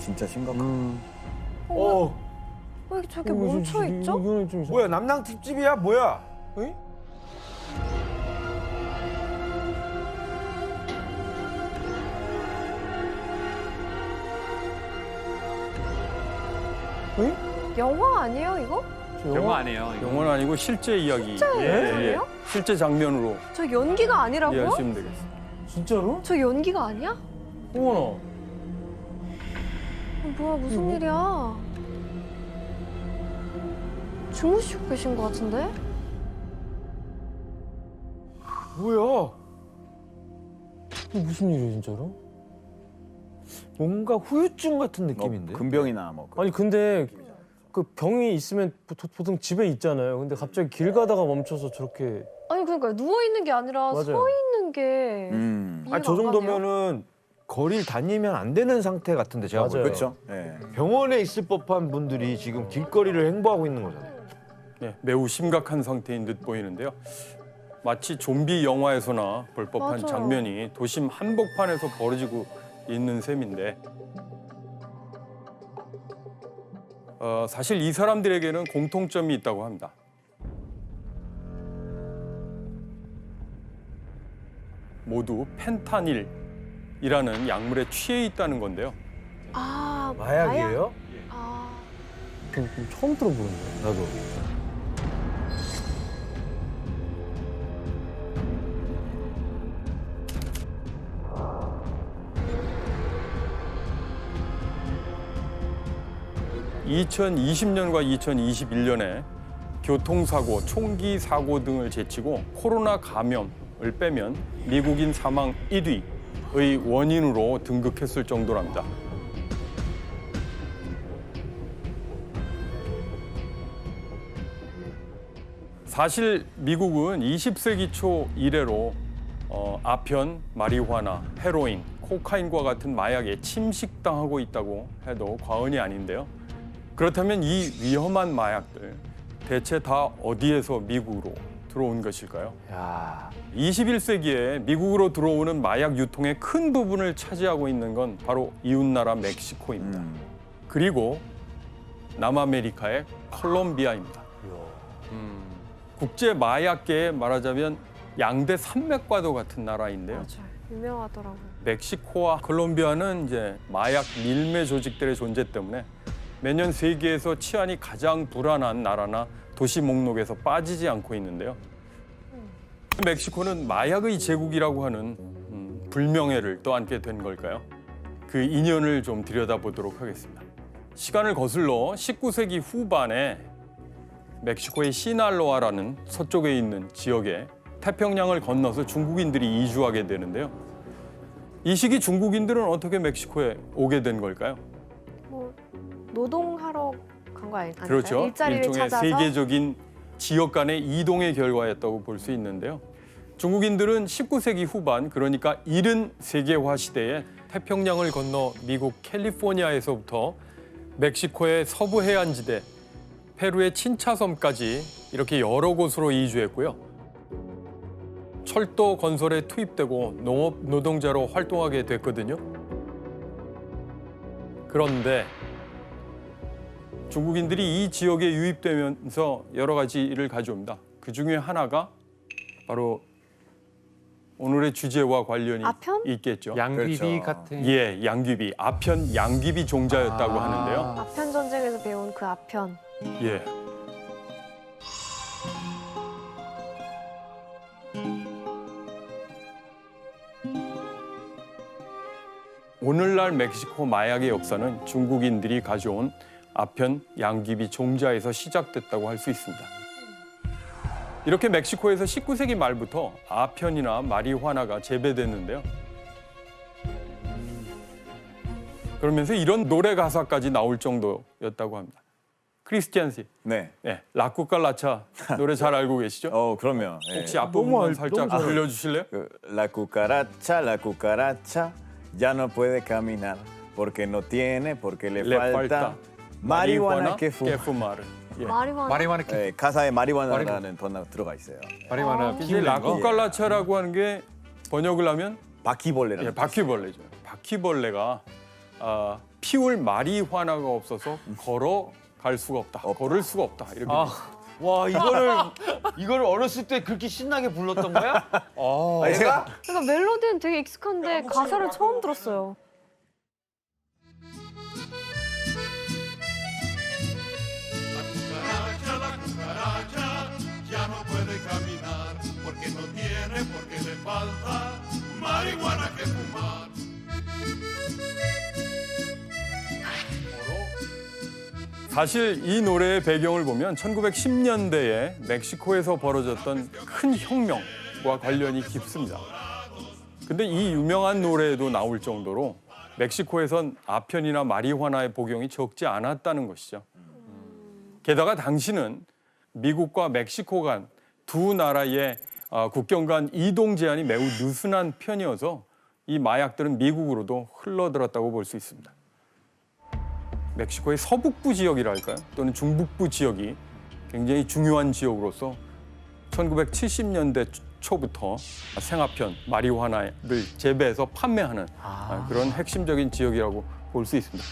진짜 심각하다. 왜 저렇게 멈춰 있죠? 이거는 좀 이상. 뭐야 남낭 특집이야 뭐야? 어이? 영화 아니에요 이거? 영화 아니에요. 영화는 아니고 실제 이야기. 진짜예요? 실제 장면으로 저 연기가 아니라고요? 이해하시면 되겠습니다. 진짜로? 저 연기가 아니야? 어머나. 뭐야 무슨 일이야? 주무시고 계신 것 같은데? 뭐야? 이게 무슨 일이에요 진짜로? 뭔가 후유증 같은 뭐 느낌인데? 금병이나 뭐. 아니 근데 그 병이 있으면 보통 집에 있잖아요. 근데 갑자기 길 가다가 멈춰서 저렇게 아니 그러니까 누워 있는 게 아니라 맞아요. 서 있는 게 이해가 아니 저 안 가네요. 정도면은 거리를 다니면 안 되는 상태 같은데 제가 맞아요. 볼 때. 그렇죠. 예. 병원에 있을 법한 분들이 지금 길거리를 행보하고 있는 거잖아요. 네, 매우 심각한 상태인 듯 보이는데요. 마치 좀비 영화에서나 볼 법한 맞아요. 장면이 도심 한복판에서 벌어지고 있는 셈인데 사실 이 사람들에게는 공통점이 있다고 합니다. 모두 펜타닐이라는 약물에 취해 있다는 건데요. 아 마약이에요? 아 좀 처음 들어보는데 나도. (2020년과 2021년에) 교통사고, 총기 사고 등을 제치고 코로나 감염을 빼면 미국인 사망 1위의 원인으로 등극했을 정도랍니다. 사실 미국은 20세기 초 이래로 아편, 마리화나, 헤로인, 코카인과 같은 마약에 침식당하고 있다고 해도 과언이 아닌데요. 그렇다면 이 위험한 마약들 대체 다 어디에서 미국으로 들어온 것일까요? 야, 21세기에 미국으로 들어오는 마약 유통의 큰 부분을 차지하고 있는 건 바로 이웃나라 멕시코입니다. 그리고 남아메리카의 콜롬비아입니다. 국제 마약계에 말하자면 양대 산맥과도 같은 나라인데요. 맞아요 유명하더라고요. 멕시코와 콜롬비아는 이제 마약 밀매 조직들의 존재 때문에 매년 세계에서 치안이 가장 불안한 나라나 도시 목록에서 빠지지 않고 있는데요. 멕시코는 마약의 제국이라고 하는 불명예를 떠안게 된 걸까요? 그 인연을 좀 들여다보도록 하겠습니다. 시간을 거슬러 19세기 후반에 멕시코의 시날로아라는 서쪽에 있는 지역에 태평양을 건너서 중국인들이 이주하게 되는데요. 이 시기 중국인들은 어떻게 멕시코에 오게 된 걸까요? 뭐 노동하러 간 거 아닐까요? 그렇죠. 일자리를 일종의 찾아서 세계적인 지역 간의 이동의 결과였다고 볼 수 있는데요. 중국인들은 19세기 후반, 그러니까 이른 세계화 시대에 태평양을 건너 미국 캘리포니아에서부터 멕시코의 서부 해안지대, 페루의 친차섬까지 이렇게 여러 곳으로 이주했고요. 철도 건설에 투입되고 농업 노동자로 활동하게 됐거든요. 그런데 중국인들이 이 지역에 유입되면서 여러 가지 일을 가져옵니다. 그 중에 하나가 바로 오늘의 주제와 관련이 아편? 있겠죠. 양귀비 그렇죠. 같은. 예, 양귀비, 아편 양귀비 종자였다고 하는데요. 아편 전쟁에서 배운 그 아편. 예. 오늘날 멕시코 마약의 역사는 중국인들이 가져온 아편 양귀비 종자에서 시작됐다고 할 수 있습니다. 이렇게 멕시코에서 19세기 말부터 아편이나 마리화나가 재배됐는데요. 그러면서 이런 노래 가사까지 나올 정도였다고 합니다. 크리스티안 씨, 네. 네, 라쿠칼라차 노래 잘 알고 계시죠? 그럼요. 예. 혹시 앞부분만 살짝 너무 잘 들려주실래요? La cucaracha ya no puede caminar porque no tiene, porque le falta marihuana que fuma. fumar. 예. 마리화나. 마리화나 예, 가사에 마리화나라는 번호가 들어가 있어요. 마리화나 이제 피우는 거. 라쿠칼라차라고 하는 게 번역을 하면 바퀴벌레라는 예, 바퀴벌레죠. 바퀴벌레가 피울 마리화나가 없어서 걸어갈 수가 없다. 걸을 수가 없다. 이렇게 돼 있습니다. 와 이거를 어렸을 때 그렇게 신나게 불렀던 거야? 제가 그러니까 멜로디는 되게 익숙한데 가사를 처음 들었어요. 사실 이 노래의 배경을 보면 1910년대에 멕시코에서 벌어졌던 큰 혁명과 관련이 깊습니다. 근데 이 유명한 노래에도 나올 정도로 멕시코에선 아편이나 마리화나의 복용이 적지 않았다는 것이죠. 게다가 당시는 미국과 멕시코 간 두 나라의 국경 간 이동 제한이 매우 느슨한 편이어서 이 마약들은 미국으로도 흘러들었다고 볼 수 있습니다. 멕시코의 서북부 지역이랄까요? 또는 중북부 지역이 굉장히 중요한 지역으로서 1970년대 초부터 생아편, 마리화나를 재배해서 판매하는 그런 핵심적인 지역이라고 볼 수 있습니다.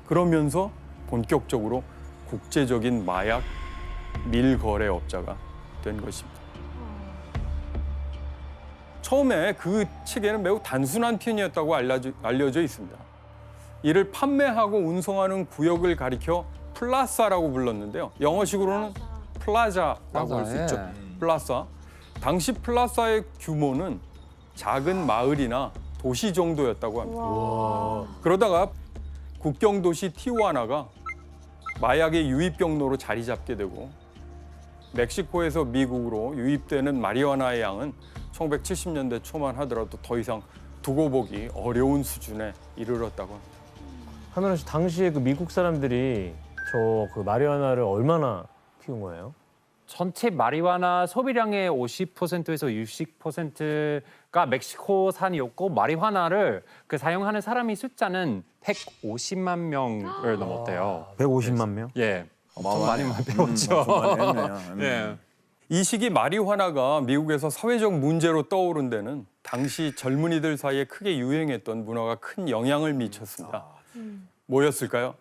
그러면서 본격적으로 국제적인 마약 밀거래업자가 된 것입니다. 처음에 그 체계는 매우 단순한 편이었다고 알려져 있습니다. 이를 판매하고 운송하는 구역을 가리켜 플라사라고 불렀는데요. 영어식으로는 플라자라고 할 수 있죠. 플라사. 당시 플라사의 규모는 작은 마을이나 도시 정도였다고 합니다. 그러다가 국경 도시 티후아나가 마약의 유입 경로로 자리 잡게 되고 멕시코에서 미국으로 유입되는 마리화나의 양은 1970년대 초만 하더라도 더 이상 두고 보기 어려운 수준에 이르렀다고 합니다. 하면은 당시에 그 미국 사람들이 저 그 마리화나를 얼마나 키운 거예요? 전체 마리화나 소비량의 50%에서 60%가 멕시코산이었고 마리화나를 그 사용하는 사람이 숫자는 150만 명을 넘었대요. 150만 명? 예, 엄청 많이 배웠죠. 예. 이 시기 마리화나가 미국에서 사회적 문제로 떠오른 데는 당시 젊은이들 사이에 크게 유행했던 문화가 큰 영향을 미쳤습니다. 뭐였을까요?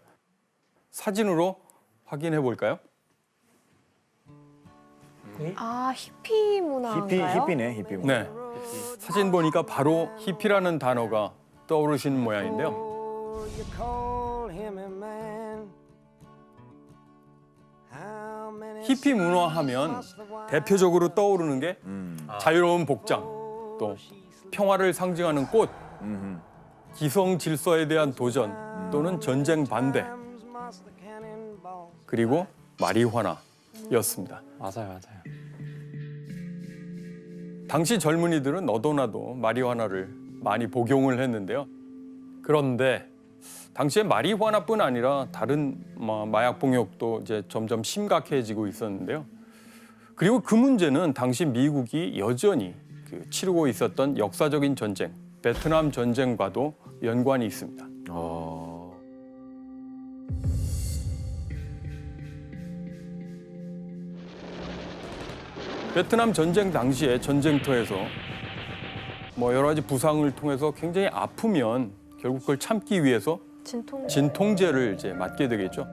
사진으로 확인해 볼까요? 아, 히피 문화인가요? 히피네, 히피 문화. 네. 사진 보니까 바로 히피라는 단어가 떠오르시는 모양인데요. 히피 문화하면 대표적으로 떠오르는 게 자유로운 복장, 또 평화를 상징하는 꽃, 기성 질서에 대한 도전 또는 전쟁 반대, 그리고 마리화나였습니다. 맞아요. 당시 젊은이들은 너도나도 마리화나를 많이 복용을 했는데요. 그런데 당시에 마리화나뿐 아니라 다른 마약 복용도 이제 점점 심각해지고 있었는데요. 그리고 그 문제는 당시 미국이 여전히 치르고 있었던 역사적인 전쟁, 베트남 전쟁과도 연관이 있습니다. 베트남 전쟁 당시에 전쟁터에서 여러 가지 부상을 통해서 굉장히 아프면 결국 그걸 참기 위해서 진통제를 이제 맞게 되겠죠.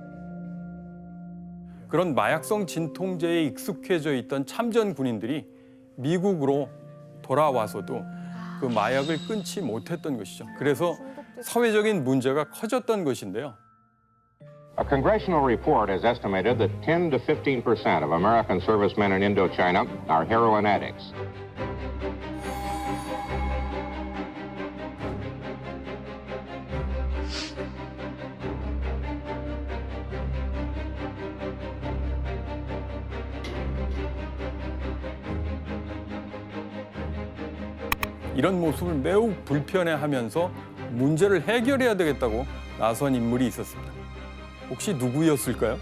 그런 마약성 진통제에 익숙해져 있던 참전 군인들이 미국으로 돌아와서도 그 마약을 끊지 못했던 것이죠. 그래서 사회적인 문제가 커졌던 것인데요. A congressional report has estimated that 10 to 15% of American servicemen in Indochina are heroin addicts. 이런 모습을 매우 불편해하면서 문제를 해결해야 되겠다고 나선 인물이 있었습니다. 혹시 누구였을까요?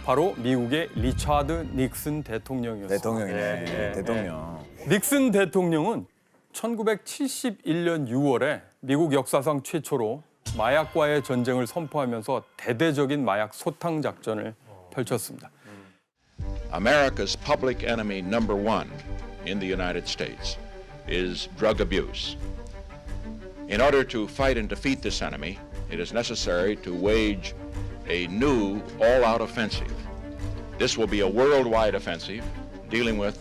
바로 미국의 리차드 닉슨 대통령이었습니다. 대통령이네, 대통령. 닉슨 대통령은 1971년 6월에 미국 역사상 최초로 마약과의 전쟁을 선포하면서 대대적인 마약 소탕 작전을 펼쳤습니다. America's public enemy number one in the United States is drug abuse. In order to fight and defeat this enemy, it is necessary to wage a new all-out offensive. This will be a worldwide offensive, dealing with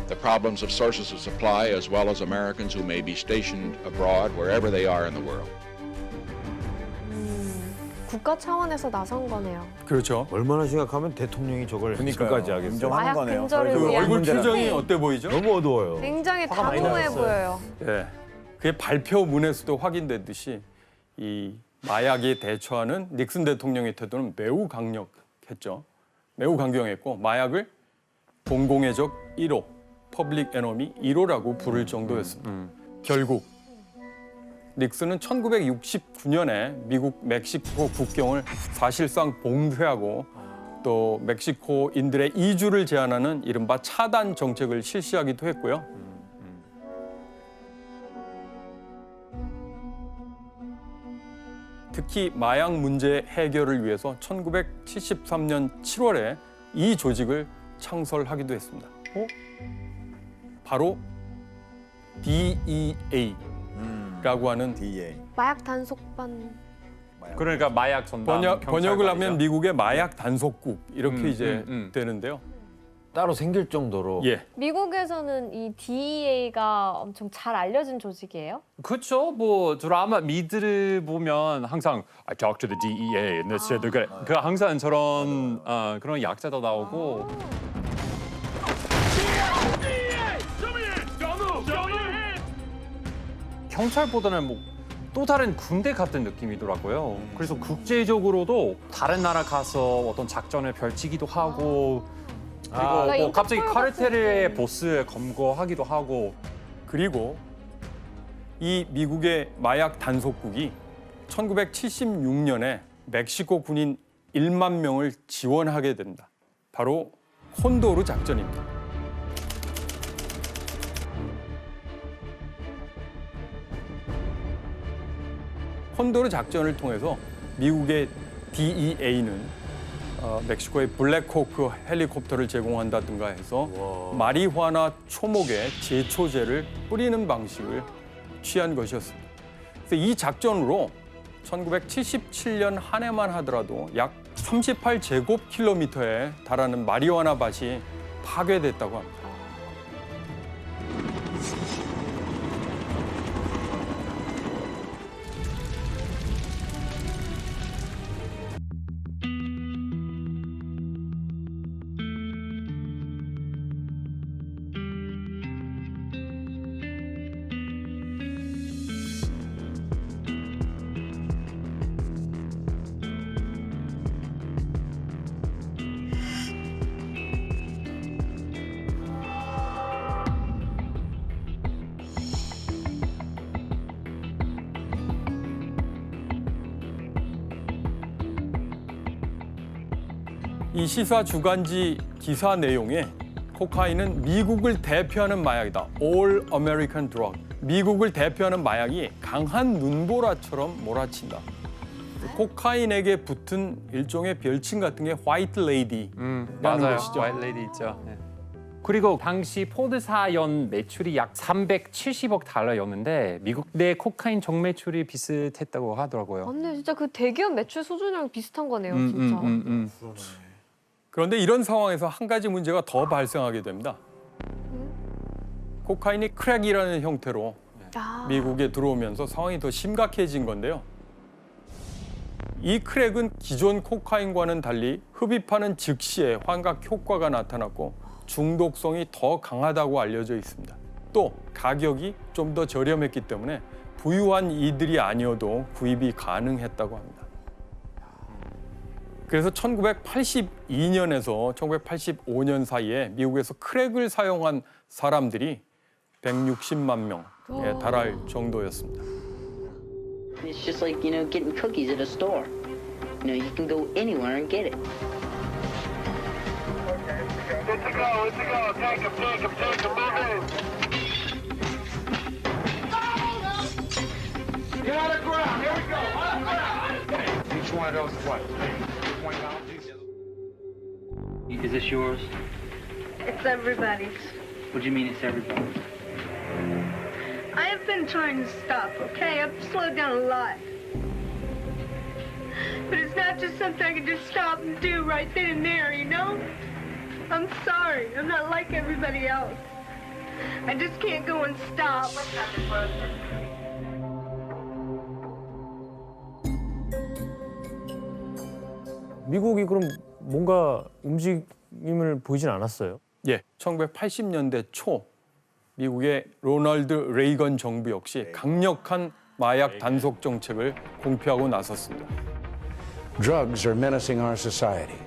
the problems of sources of supply as well as Americans who may be stationed abroad wherever they are in the world. 국가 차원에서 나선 거네요. 그렇죠. 얼마나 심각하면 대통령이 저걸 지금까지 하겠어요. 인정하는 마약 거네요. 근절을 그 위한 얼굴 문제는. 표정이 어때 보이죠? 너무 어두워요. 굉장히 화가 많이 단호해 나셨어요. 보여요. 예. 그게 발표문에서도 확인됐듯이 이 마약에 대처하는 닉슨 대통령의 태도는 매우 강력했죠. 매우 강경했고 마약을 공공의 적 1호, 퍼블릭 에너미 1호라고 부를 정도였습니다. 결국 닉슨은 1969년에 미국 멕시코 국경을 사실상 봉쇄하고 또 멕시코인들의 이주를 제한하는 이른바 차단 정책을 실시하기도 했고요. 특히 마약 문제 해결을 위해서 1973년 7월에 이 조직을 창설하기도 했습니다. 바로 DEA라고 하는 마약 단속반. 그러니까 마약 전담 번역을 하면 미국의 마약 단속국 이렇게 이제 되는데요. 따로 생길 정도로. 예. 미국에서는 이 DEA가 엄청 잘 알려진 조직이에요? 그렇죠. 뭐 드라마 미드를 보면 항상 I talk to the DEA and this 그 항상 저런 그런 약자도 나오고. 경찰보다는 뭐 또 다른 군대 같은 느낌이더라고요. 그래서 국제적으로도 다른 나라 가서 어떤 작전을 펼치기도 하고 그리고 뭐 갑자기 카르텔의 보스 검거하기도 하고. 그리고 이 미국의 마약 단속국이 1976년에 멕시코 군인 1만 명을 지원하게 됩니다. 바로 콘도르 작전입니다. 콘도르 작전을 통해서 미국의 DEA는 멕시코의 블랙호크 헬리콥터를 제공한다든가 해서 마리화나 초목에 제초제를 뿌리는 방식을 취한 것이었습니다. 그래서 이 작전으로 1977년 한 해만 하더라도 약 38제곱킬로미터에 달하는 마리화나 밭이 파괴됐다고 합니다. 이 시사 주간지 기사 내용에 코카인은 미국을 대표하는 마약이다. All American Drug. 미국을 대표하는 마약이 강한 눈보라처럼 몰아친다. 코카인에게 붙은 일종의 별칭 같은 게 화이트 레이디라는 것이죠. 화이트 레이디 있죠. 네. 그리고 당시 포드사 연 매출이 약 370억 달러였는데 미국 내 코카인 정매출이 비슷했다고 하더라고요. 맞네, 진짜 그 대기업 매출 수준이랑 비슷한 거네요, 진짜. 그런데 이런 상황에서 한 가지 문제가 더 발생하게 됩니다. 코카인이 크랙이라는 형태로 미국에 들어오면서 상황이 더 심각해진 건데요. 이 크랙은 기존 코카인과는 달리 흡입하는 즉시에 환각 효과가 나타났고 중독성이 더 강하다고 알려져 있습니다. 또 가격이 좀 더 저렴했기 때문에 부유한 이들이 아니어도 구입이 가능했다고 합니다. 그래서 1982년에서 1985년 사이에 미국에서 크랙을 사용한 사람들이 160만 명에 달할 정도였습니다. It's just like, getting cookies at a store. You can go anywhere and get it. Good to go. Take him, move in. Get on the ground. Here we go. Each one of those is what? $20? Is this yours? It's everybody's. What do you mean it's everybody's? I have been trying to stop, okay? I've slowed down a lot. But it's not just something I can just stop and do right then and there, you know? I'm sorry. I'm not like everybody else. I just can't go and stop. 미국이 그럼 뭔가 움직임을 보이진 않았어요? 예, 1980년대 초 미국의 로널드 레이건 정부 역시 강력한 마약 단속 정책을 공표하고 나섰습니다. Drugs are menacing our society.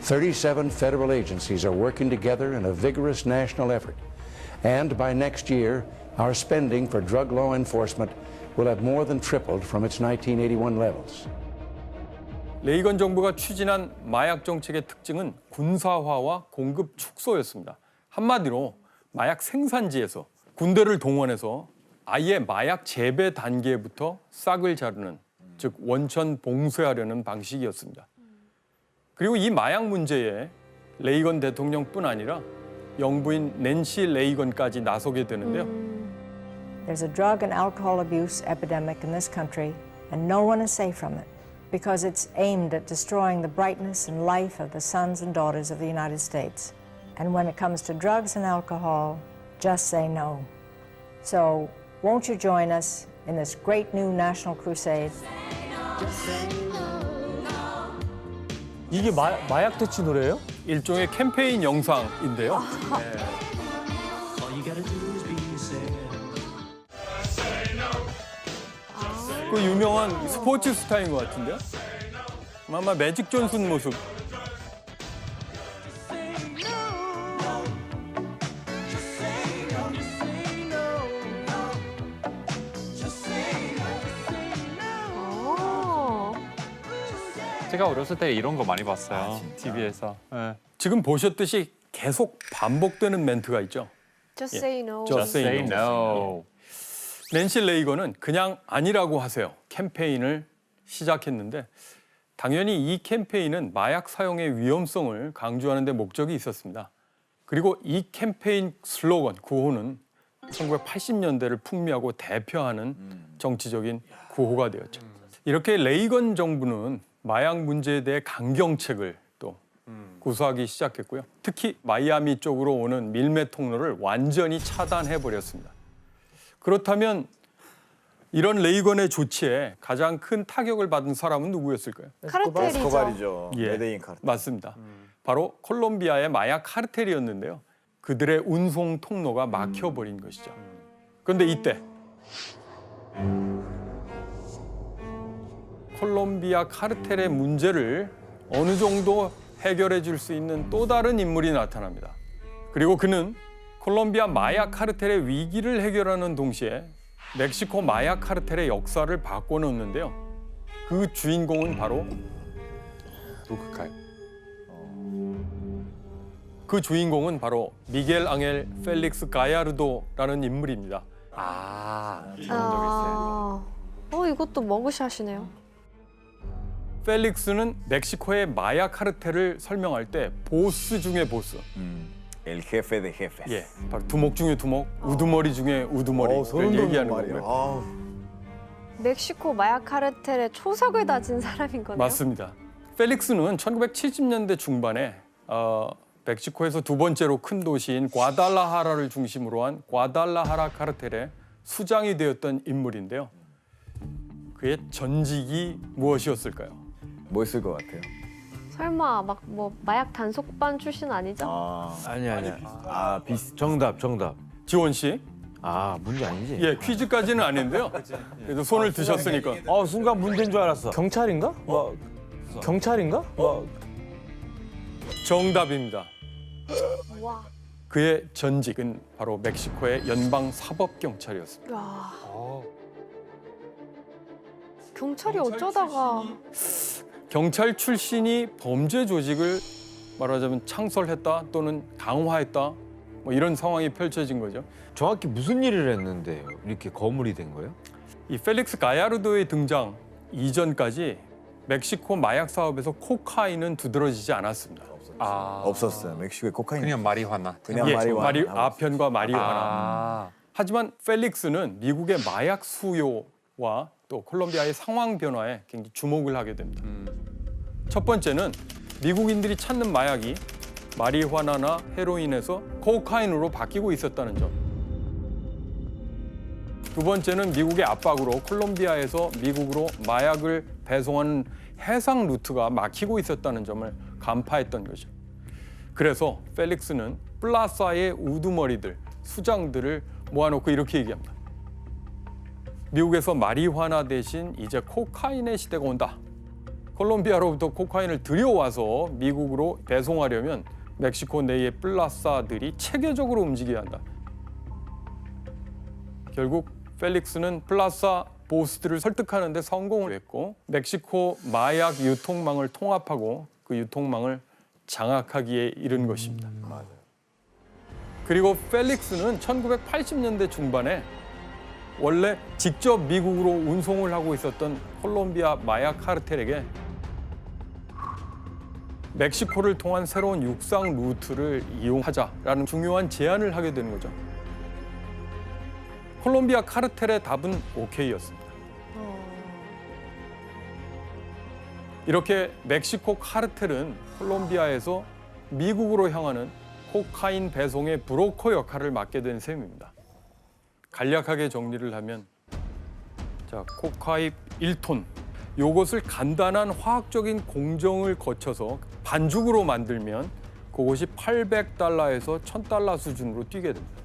37 federal agencies are working together in a vigorous national effort. And by next year, our spending for drug law enforcement will have more than tripled from its 1981 levels. 레이건 정부가 추진한 마약 정책의 특징은 군사화와 공급 축소였습니다. 한마디로 마약 생산지에서 군대를 동원해서 아예 마약 재배 단계부터 싹을 자르는, 즉 원천 봉쇄하려는 방식이었습니다. 그리고 이 마약 문제에 레이건 대통령뿐 아니라 영부인 낸시 레이건까지 나서게 되는데요. There's a drug and alcohol abuse epidemic in this country, and no one is safe from it because it's aimed at destroying the brightness and life of the sons and daughters of the United States. And when it comes to drugs and alcohol, just say no. So, won't you join us in this great new national crusade? 이게 마약 퇴치 노래예요? 일종의 캠페인 영상인데요. 그 유명한 스포츠 스타인 것 같은데요? 아마 매직 존슨 모습. 제가 어렸을 때 이런 거 많이 봤어요. TV에서. 네. 지금 보셨듯이 계속 반복되는 멘트가 있죠. Just say no. Just say no. 낸시 레이건은 그냥 아니라고 하세요. 캠페인을 시작했는데 당연히 이 캠페인은 마약 사용의 위험성을 강조하는 데 목적이 있었습니다. 그리고 이 캠페인 슬로건, 구호는 1980년대를 풍미하고 대표하는 정치적인 구호가 되었죠. 이렇게 레이건 정부는 마약 문제에 대해 강경책을 또 구사하기 시작했고요. 특히 마이애미 쪽으로 오는 밀매 통로를 완전히 차단해버렸습니다. 그렇다면 이런 레이건의 조치에 가장 큰 타격을 받은 사람은 누구였을까요? 카르텔이죠. 에스코바리죠. 예, 메데인 카르텔. 맞습니다. 바로 콜롬비아의 마약 카르텔이었는데요. 그들의 운송 통로가 막혀버린 것이죠. 그런데 이때 콜롬비아 카르텔의 문제를 어느 정도 해결해 줄 수 있는 또 다른 인물이 나타납니다. 그리고 그는 콜롬비아 마약 카르텔의 위기를 해결하는 동시에 멕시코 마약 카르텔의 역사를 바꿔놓는데요. 그 주인공은 바로 누굴까요? 그 주인공은 바로 미겔 앙헬 펠릭스 가야르도라는 인물입니다. 이것도 머그샷이네요. 펠릭스는 멕시코의 마약 카르텔을 설명할 때 보스 중에 보스. El jefe de jefes. 예, 바로 두목 중에 두목, 우두머리 중에 우두머리를 얘기하는 거고요. 멕시코 마약 카르텔의 초석을 다진 사람인 거네요. 맞습니다. 펠릭스는 1970년대 중반에 멕시코에서 두 번째로 큰 도시인 과달라하라를 중심으로 한 과달라하라 카르텔의 수장이 되었던 인물인데요. 그의 전직이 무엇이었을까요? 뭐였을 것 같아요? 설마 막 뭐 마약 단속반 출신 아니죠? 아니야. 정답. 지원 씨. 문제 아니지? 예, 퀴즈까지는 아닌데요. 그래도 손을 드셨으니까. 순간 문제인 줄 알았어. 경찰인가? 경찰인가? 정답입니다. 와. 그의 전직은 바로 멕시코의 연방 사법경찰이었습니다. 야. 경찰이 어쩌다가 경찰 출신이 범죄 조직을 말하자면 창설했다 또는 강화했다 뭐 이런 상황이 펼쳐진 거죠. 정확히 무슨 일을 했는데 이렇게 거물이 된 거예요? 이 펠릭스 가야르도의 등장 이전까지 멕시코 마약 사업에서 코카인은 두드러지지 않았습니다. 없었어요. 멕시코에 코카인. 그냥 마리화나. 그냥 예, 마리화나. 아편과 마리화나. 하지만 펠릭스는 미국의 마약 수요와 또 콜롬비아의 상황 변화에 굉장히 주목을 하게 됩니다. 첫 번째는 미국인들이 찾는 마약이 마리화나나 헤로인에서 코카인으로 바뀌고 있었다는 점. 두 번째는 미국의 압박으로 콜롬비아에서 미국으로 마약을 배송하는 해상 루트가 막히고 있었다는 점을 간파했던 거죠. 그래서 펠릭스는 플라사의 우두머리들, 수장들을 모아놓고 이렇게 얘기합니다. 미국에서 마리화나 대신 이제 코카인의 시대가 온다. 콜롬비아로부터 코카인을 들여와서 미국으로 배송하려면 멕시코 내의 플라사들이 체계적으로 움직여야 한다. 결국 펠릭스는 플라사 보스들을 설득하는 데 성공을 했고 멕시코 마약 유통망을 통합하고 그 유통망을 장악하기에 이른 것입니다. 맞아요. 그리고 펠릭스는 1980년대 중반에 원래 직접 미국으로 운송을 하고 있었던 콜롬비아 마약 카르텔에게 멕시코를 통한 새로운 육상 루트를 이용하자라는 중요한 제안을 하게 되는 거죠. 콜롬비아 카르텔의 답은 오케이였습니다. 이렇게 멕시코 카르텔은 콜롬비아에서 미국으로 향하는 코카인 배송의 브로커 역할을 맡게 된 셈입니다. 간략하게 정리를 하면 자, 코카인 1톤 요것을 간단한 화학적인 공정을 거쳐서 반죽으로 만들면 그것이 800달러에서 1000달러 수준으로 뛰게 됩니다.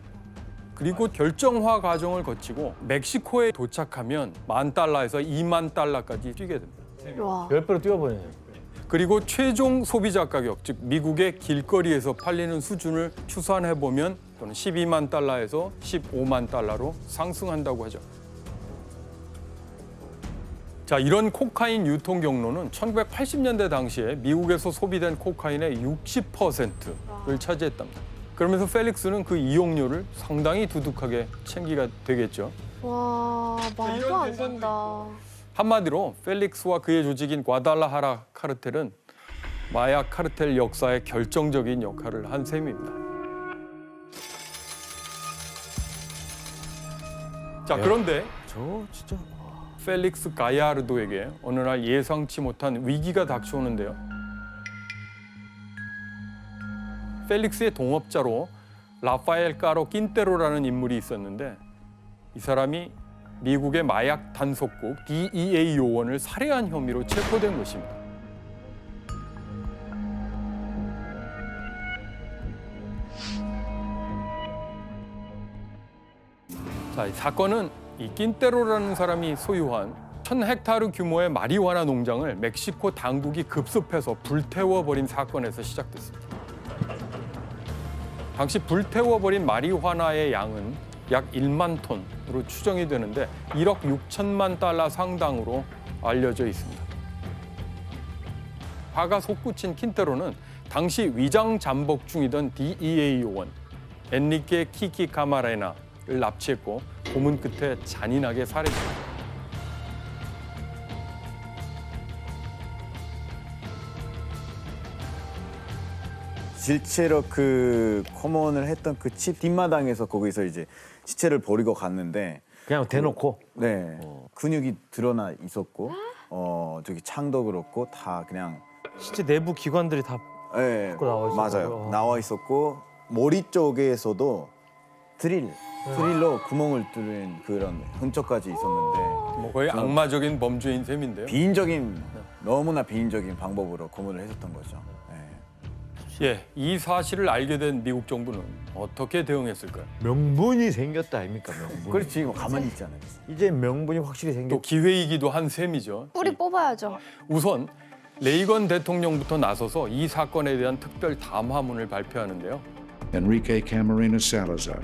그리고 결정화 과정을 거치고 멕시코에 도착하면 10,000달러에서 20,000달러까지 뛰게 됩니다. 와. 10배로 뛰어버리네요. 그리고 최종 소비자 가격, 즉 미국의 길거리에서 팔리는 수준을 추산해보면 또는 120,000달러에서 150,000달러로 상승한다고 하죠. 자, 이런 코카인 유통 경로는 1980년대 당시에 미국에서 소비된 코카인의 60%를 차지했답니다. 그러면서 펠릭스는 그 이용료를 상당히 두둑하게 챙기게 되겠죠. 와, 말도 안 된다. 한마디로 펠릭스와 그의 조직인 과달라하라 카르텔은 마약 카르텔 역사에 결정적인 역할을 한 셈입니다. 자, 그런데 저 진짜 펠릭스 가야르도에게 어느 날 예상치 못한 위기가 닥쳐오는데요. 펠릭스의 동업자로 라파엘 까로 낀테로라는 인물이 있었는데 이 사람이 미국의 마약 단속국 DEA 요원을 살해한 혐의로 체포된 것입니다. 자, 이 사건은 이 낀테로라는 사람이 소유한 1000헥타르 규모의 마리화나 농장을 멕시코 당국이 급습해서 불태워버린 사건에서 시작됐습니다. 당시 불태워버린 마리화나의 양은 약 1만 톤으로 추정이 되는데 1억 6천만 달러 상당으로 알려져 있습니다. 화가 솟구친 킨테로는 당시 위장 잠복 중이던 DEA 요원 엔리케 키키 카마레나를 납치했고 고문 끝에 잔인하게 살해했습니다. 실제로 그 코몬을 했던 그 집 뒷마당에서 거기서 이제 시체를 버리고 갔는데 그냥 대놓고 네 근육이 드러나 있었고 저기 창도 그렇고 다 그냥 시체 내부 기관들이 다 네, 나와 있었고요. 맞아요. 나와 있었고 머리 쪽에서도 드릴로 구멍을 뚫은 그런 흔적까지 있었는데 뭐 거의 악마적인 범죄인 셈인데요. 너무나 비인적인 방법으로 고문을 했었던 거죠. 예, 이 사실을 알게 된 미국 정부는 어떻게 대응했을까요? 명분이 생겼다 아닙니까? 명분. 그렇지, 뭐 가만히 있지 않아요. 이제 명분이 확실히 생겼. 또 기회이기도 한 셈이죠. 뿌리 뽑아야죠. 우선 레이건 대통령부터 나서서 이 사건에 대한 특별 담화문을 발표하는데요. Enrique Camarena Salazar,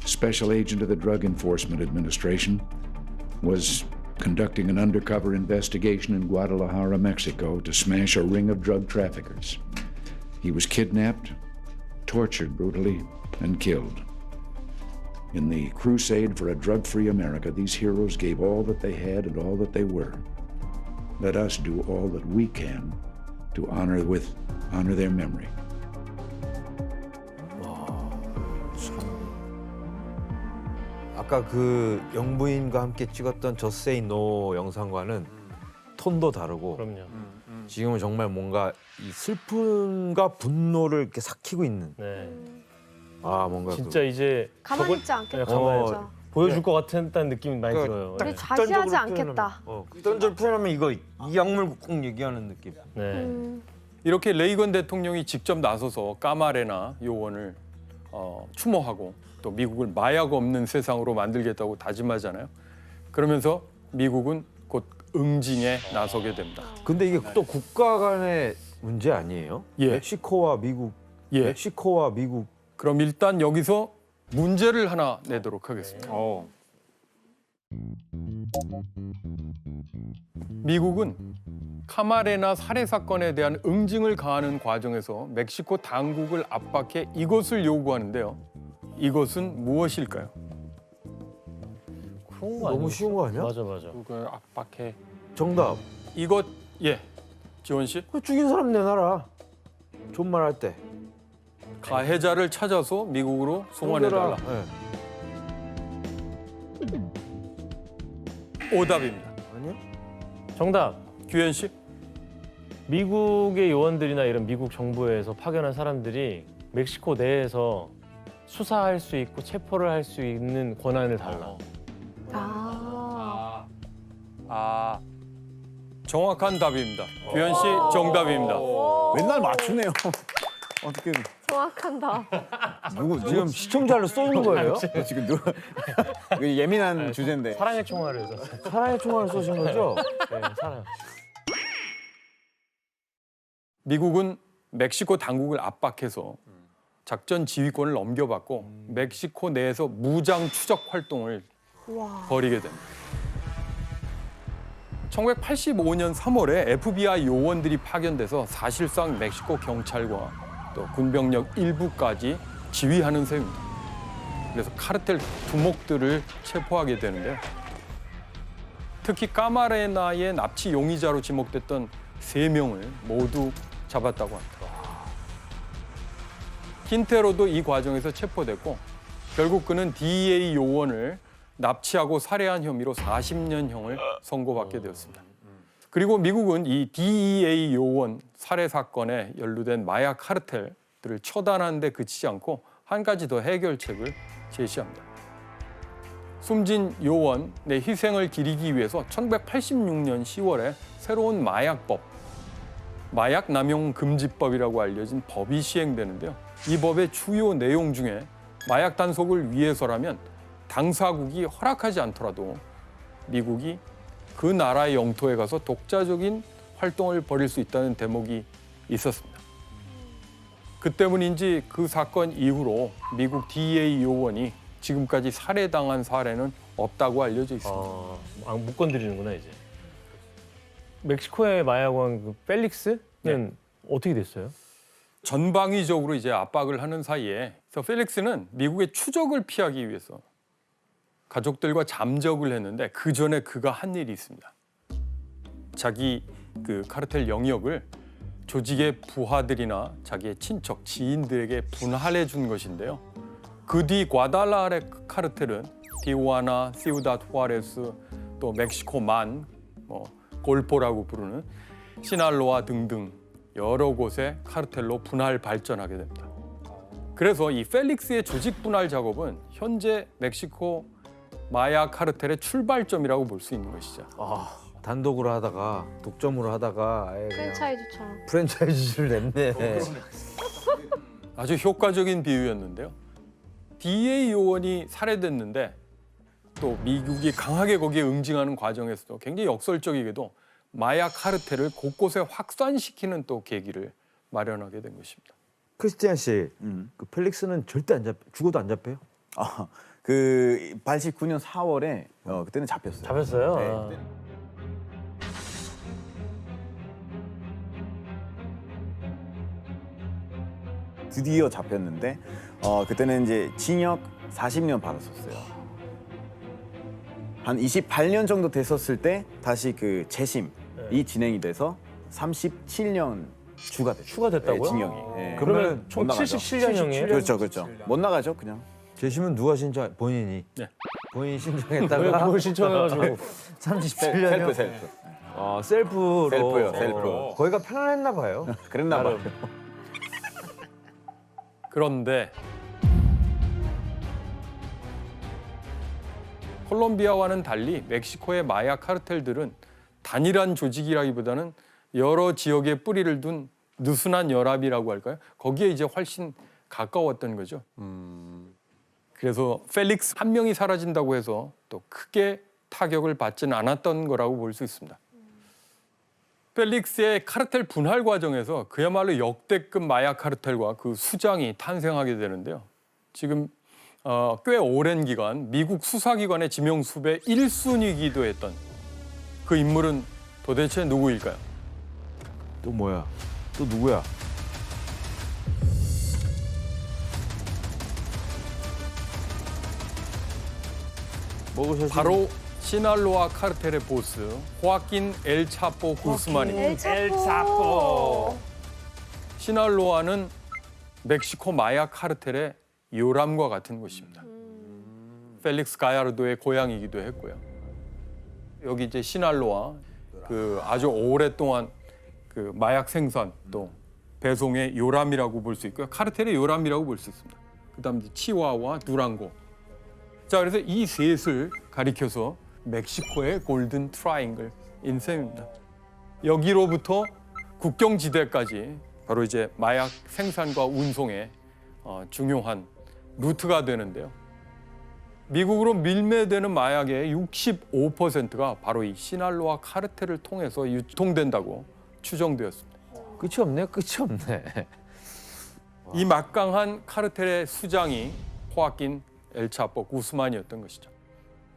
Special Agent of the Drug Enforcement Administration, was conducting an undercover investigation in Guadalajara, Mexico, to smash a ring of drug traffickers. He was kidnapped, tortured brutally, and killed. In the crusade for a drug-free America, these heroes gave all that they had and all that they were. Let us do all that we can to honor their memory. 아까 그 영부인과 함께 찍었던 Just Say No 영상과는 톤도 다르고 그럼요. 지금은 정말 뭔가 이 슬픔과 분노를 이렇게 삭히고 있는. 네. 아 뭔가 진짜 이제 가만히 있지 않겠다. 진짜. 보여줄 것 같다는 느낌이 많이 들어요. 우리 좌시하지 않겠다. 극단적으로 표현하면 이 약물 꼭 얘기하는 느낌. 네. 이렇게 레이건 대통령이 직접 나서서 까마레나 요원을 추모하고 또 미국을 마약 없는 세상으로 만들겠다고 다짐하잖아요. 그러면서 미국은 곧 응징에 나서게 됩니다. 근데 이게 또 국가 간의 문제 아니에요? 예. 멕시코와 미국. 예. 멕시코와 미국. 그럼 일단 여기서 문제를 하나 내도록 하겠습니다. 미국은 카마레나 살해 사건에 대한 응징을 가하는 과정에서 멕시코 당국을 압박해 이것을 요구하는데요. 이것은 무엇일까요? 그런 거 너무 쉬운 거 아니야? 맞아. 그걸 압박해. 정답. 이것 지원 씨. 죽인 사람 내놔라. 존말할 때. 가해자를 찾아서 미국으로 송환해달라. 오답입니다. 아니요? 정답. 규현 씨. 미국의 요원들이나 이런 미국 정부에서 파견한 사람들이 멕시코 내에서 수사할 수 있고 체포를 할 수 있는 권한을 달라. 정확한 답입니다. 규현 씨 정답입니다. 맨날 맞추네요. 어떻게 정확한다. 누구 지금 시청자를 쏘는 거예요? 지금 누가 예민한 주제인데. 사랑의 총알을 쐈어요. 사랑의 총알을 쏘신 거죠? 네, 사랑. 미국은 멕시코 당국을 압박해서 작전 지휘권을 넘겨받고 멕시코 내에서 무장 추적 활동을 벌이게 됩니다. 1985년 3월에 FBI 요원들이 파견돼서 사실상 멕시코 경찰과 또 군병력 일부까지 지휘하는 셈입니다. 그래서 카르텔 두목들을 체포하게 되는데요. 특히 까마레나의 납치 용의자로 지목됐던 3명을 모두 잡았다고 합니다. 킨테로도 이 과정에서 체포됐고 결국 그는 DEA 요원을 납치하고 살해한 혐의로 40년형을 선고받게 되었습니다. 그리고 미국은 이 DEA 요원 살해 사건에 연루된 마약 카르텔들을 처단하는 데 그치지 않고 한 가지 더 해결책을 제시합니다. 숨진 요원의 희생을 기리기 위해서 1986년 10월에 새로운 마약법, 마약 남용 금지법이라고 알려진 법이 시행되는데요. 이 법의 주요 내용 중에 마약 단속을 위해서라면 당사국이 허락하지 않더라도 미국이 그 나라의 영토에 가서 독자적인 활동을 벌일 수 있다는 대목이 있었습니다. 그 때문인지 그 사건 이후로 미국 DEA 요원이 지금까지 살해당한 사례는 없다고 알려져 있습니다. 못 건드리는구나 이제. 멕시코의 마약왕 그 펠릭스는 어떻게 됐어요? 전방위적으로 이제 압박을 하는 사이에 그래서 펠릭스는 미국의 추적을 피하기 위해서 가족들과 잠적을 했는데 그 전에 그가 한 일이 있습니다. 자기 그 카르텔 영역을 조직의 부하들이나 자기의 친척, 지인들에게 분할해 준 것인데요. 그 뒤 과달라레 카르텔은 티후아나, 시우다드 후아레스, 또 멕시코만, 골포라고 부르는 시날로아 등등 여러 곳의 카르텔로 분할 발전하게 됩니다. 그래서 이 펠릭스의 조직 분할 작업은 현재 멕시코 마약 카르텔의 출발점이라고 볼 수 있는 것이죠. 단독으로 하다가 독점으로 하다가 아예 그냥 프랜차이즈처럼. 프랜차이즈를 냈네. 아주 효과적인 비유였는데요. DEA 요원이 살해됐는데 또 미국이 강하게 거기에 응징하는 과정에서도 굉장히 역설적이게도 마약 카르텔을 곳곳에 확산시키는 또 계기를 마련하게 된 것입니다. 크리스티안 씨, 그 펠릭스는 절대 죽어도 안 잡혀요? 그 89년 4월에 그때는 잡혔어요. 잡혔어요? 네. 드디어 잡혔는데 그때는 이제 징역 40년 받았었어요. 한 28년 정도 됐었을 때 다시 그 재심이 진행이 돼서 37년 추가됐어요. 추가됐다고요? 네, 징역이. 네. 그러면 총 77년형이에요? 그렇죠. 못 나가죠, 그냥. 재심은 누가 신청? 본인이. 네. 본인이 신청했다가 그걸 신청해가지고 37년형. 셀프. 셀프로. 셀프요, 셀프. 거기가 편안했나 봐요. 그랬나 봐요. 그런데 콜롬비아와는 달리 멕시코의 마약 카르텔들은 단일한 조직이라기보다는 여러 지역에 뿌리를 둔 느슨한 연합이라고 할까요? 거기에 이제 훨씬 가까웠던 거죠. 그래서 펠릭스 한 명이 사라진다고 해서 또 크게 타격을 받지는 않았던 거라고 볼 수 있습니다. 펠릭스의 카르텔 분할 과정에서 그야말로 역대급 마약 카르텔과 그 수장이 탄생하게 되는데요. 지금 꽤 오랜 기간 미국 수사기관의 지명수배 1순위이기도 했던 그 인물은 도대체 누구일까요? 또 뭐야? 또 누구야? 바로 시날로아 카르텔의 보스 호아킨 엘 차포 구스만입니다. 엘 차포. 시날로아는 멕시코 마약 카르텔의 요람과 같은 곳입니다. 펠릭스 가야르도의 고향이기도 했고요. 여기 이제 시날로아 그 아주 오랫동안 그 마약 생산 또 배송의 요람이라고 볼 수 있고요. 카르텔의 요람이라고 볼 수 있습니다. 그다음 이제 치와와 두랑고. 자, 그래서 이 셋을 가리켜서 멕시코의 골든 트라이앵글인 셈입니다. 여기로부터 국경지대까지 바로 이제 마약 생산과 운송의 중요한 루트가 되는데요. 미국으로 밀매되는 마약의 65%가 바로 이 시날로아 카르텔을 통해서 유통된다고 추정되었습니다. 끝이 없네, 끝이 없네. 이 막강한 카르텔의 수장이 호아킨 엘 차포 구스만이었던 것이죠.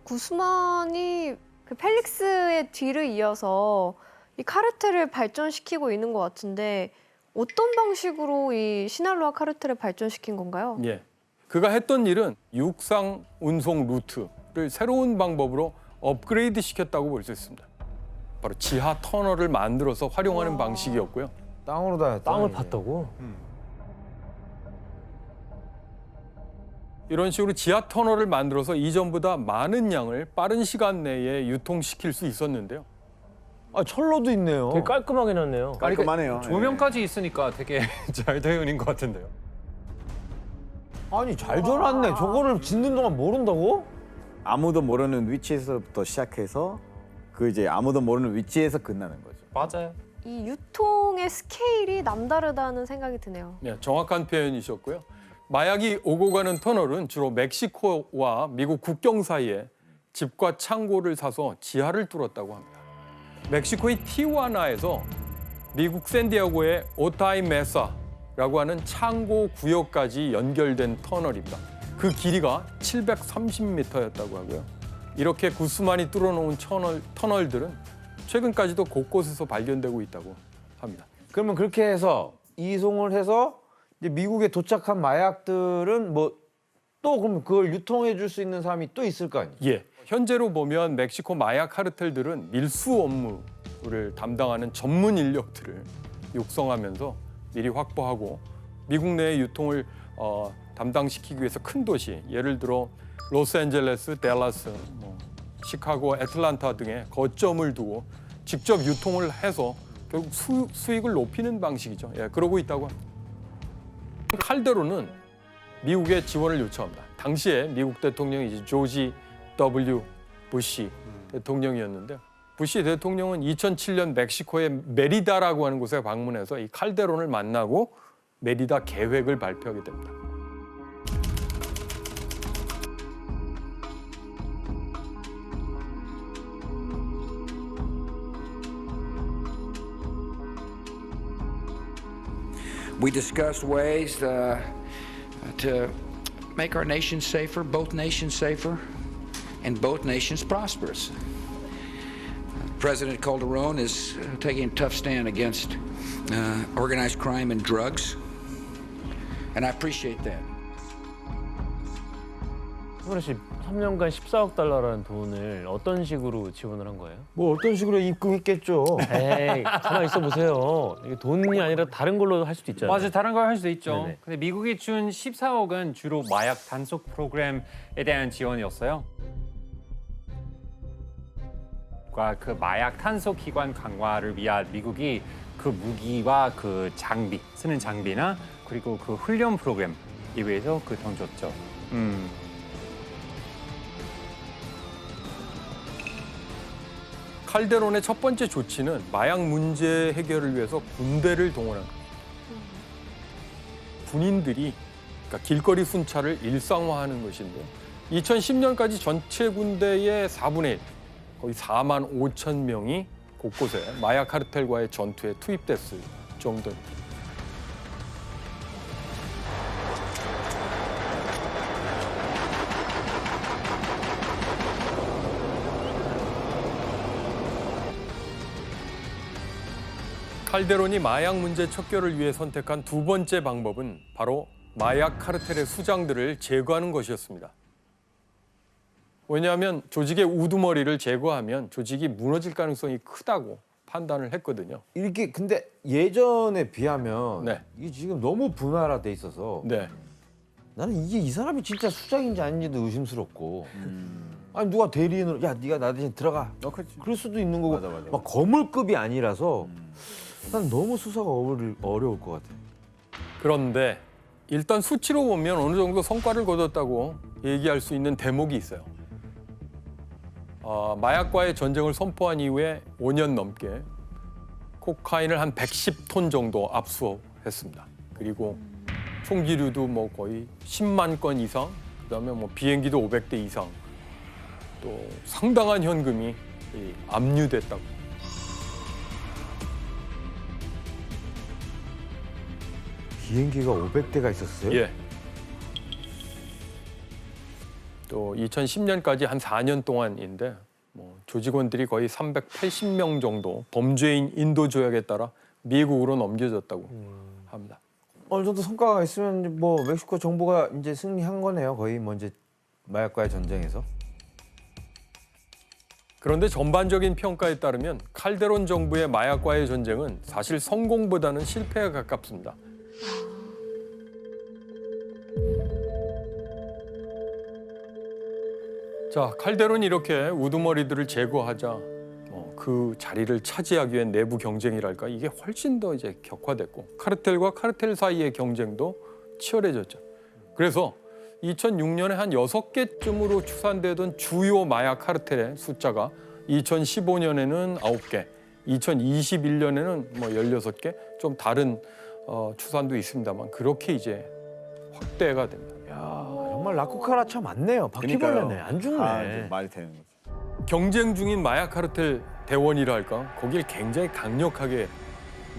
구스만이 그 펠릭스의 뒤를 이어서 이 카르텔을 발전시키고 있는 것 같은데 어떤 방식으로 이 시날로아 카르텔을 발전시킨 건가요? 예, 그가 했던 일은 육상 운송 루트를 새로운 방법으로 업그레이드 시켰다고 볼 수 있습니다. 바로 지하 터널을 만들어서 활용하는 방식이었고요. 땅으로 다녔다. 땅을 팠다고? 이런 식으로 지하 터널을 만들어서 이전보다 많은 양을 빠른 시간 내에 유통시킬 수 있었는데요. 아, 철로도 있네요. 되게 깔끔하게 놨네요. 깔끔하네요. 조명까지 있으니까 되게 잘 되어있는 것 같은데요. 아니, 잘 줘놨네. 저거를 짓는 동안 모른다고? 아무도 모르는 위치에서부터 시작해서 그 이제 아무도 모르는 위치에서 끝나는 거죠. 맞아요. 이 유통의 스케일이 남다르다는 생각이 드네요. 네, 정확한 표현이셨고요. 마약이 오고 가는 터널은 주로 멕시코와 미국 국경 사이에 집과 창고를 사서 지하를 뚫었다고 합니다. 멕시코의 티후아나에서 미국 샌디에고의 오타이 메사라고 하는 창고 구역까지 연결된 터널입니다. 그 길이가 730m였다고 하고요. 이렇게 구스만이 뚫어놓은 터널들은 최근까지도 곳곳에서 발견되고 있다고 합니다. 그러면 그렇게 해서 이송을 해서 이제 미국에 도착한 마약들은 뭐 또 그럼 그걸 유통해 줄 수 있는 사람이 또 있을 거 아니에요? 예. 현재로 보면 멕시코 마약 카르텔들은 밀수 업무를 담당하는 전문 인력들을 육성하면서 미리 확보하고 미국 내의 유통을 담당시키기 위해서 큰 도시, 예를 들어 로스앤젤레스, 댈러스, 시카고, 애틀란타 등의 거점을 두고 직접 유통을 해서 결국 수익을 높이는 방식이죠. 예, 그러고 있다고 합니다. 칼데론은 미국의 지원을 요청합니다. 당시에 미국 대통령이 이제 조지 W. 부시 대통령이었는데요. 부시 대통령은 2007년 멕시코의 메리다라고 하는 곳에 방문해서 이 칼데론을 만나고 메리다 계획을 발표하게 됩니다. We discussed ways to make our nation safer, both nations safer, and both nations prosperous. President Calderon is taking a tough stand against organized crime and drugs, and I appreciate that. 최문호 씨 3년간 14억 달러라는 돈을 어떤 식으로 지원을 한 거예요? 뭐 어떤 식으로 입금했겠죠. 에이, 가만히 있어 보세요. 이게 돈이 아니라 다른 걸로 할 수도 있잖아요. 맞아요. 다른 걸 할 수도 있죠. 네네. 근데 미국이 준 14억은 주로 마약 단속 프로그램에 대한 지원이었어요. 그 마약 단속 기관 강화를 위한 미국이 그 무기와 그 장비, 쓰는 장비나 그리고 그 훈련 프로그램 이외에서 그 돈 줬죠. 칼데론의 첫 번째 조치는 마약 문제 해결을 위해서 군대를 동원한 거예요. 군인들이 그러니까 길거리 순찰을 일상화하는 것인데요. 2010년까지 전체 군대의 4분의 1, 거의 4만 5천 명이 곳곳에 마약 카르텔과의 전투에 투입됐을 정도입니다. 칼데론이 마약 문제 척결을 위해 선택한 두 번째 방법은 바로 마약 카르텔의 수장들을 제거하는 것이었습니다. 왜냐하면 조직의 우두머리를 제거하면 조직이 무너질 가능성이 크다고 판단을 했거든요. 이렇게 근데 예전에 비하면 네. 이게 지금 너무 분화돼 있어서 네. 나는 이게 이 사람이 진짜 수장인지 아닌지도 의심스럽고 아니 누가 대리인으로 야 네가 나 대신 들어가 그럴 수도 있는 거고 맞아. 막 거물급이 아니라서 난 너무 수사가 어려울 것 같아. 그런데 일단 수치로 보면 어느 정도 성과를 거뒀다고 얘기할 수 있는 대목이 있어요. 마약과의 전쟁을 선포한 이후에 5년 넘게 코카인을 한 110톤 정도 압수했습니다. 그리고 총기류도 뭐 거의 10만 건 이상, 그다음에 뭐 비행기도 500대 이상, 또 상당한 현금이 압류됐다고. 비행기가 500대가 있었어요? 예. 또 2010년까지 한 4년 동안인데 조직원들이 거의 380명 정도 범죄인 인도 조약에 따라 미국으로 넘겨졌다고 합니다. 어느 정도 성과가 있으면 뭐 멕시코 정부가 이제 승리한 거네요. 거의 뭐 이제 마약과의 전쟁에서. 그런데 전반적인 평가에 따르면 칼데론 정부의 마약과의 전쟁은 사실 성공보다는 실패에 가깝습니다. 자, 칼데론이 이렇게 우두머리들을 제거하자 그 자리를 차지하기 위한 내부 경쟁이랄까 이게 훨씬 더 이제 격화됐고 카르텔과 카르텔 사이의 경쟁도 치열해졌죠. 그래서 2006년에 한 6개쯤으로 추산되던 주요 마약 카르텔의 숫자가 2015년에는 9개, 2021년에는 뭐 16개, 좀 다른 추산도 있습니다만 그렇게 이제 확대가 됩니다. 정말 라쿠카라차 맞네요. 바퀴벌레네. 안 죽네. 말이 되는 거죠. 경쟁 중인 마약 카르텔 대원이랄까 거길 굉장히 강력하게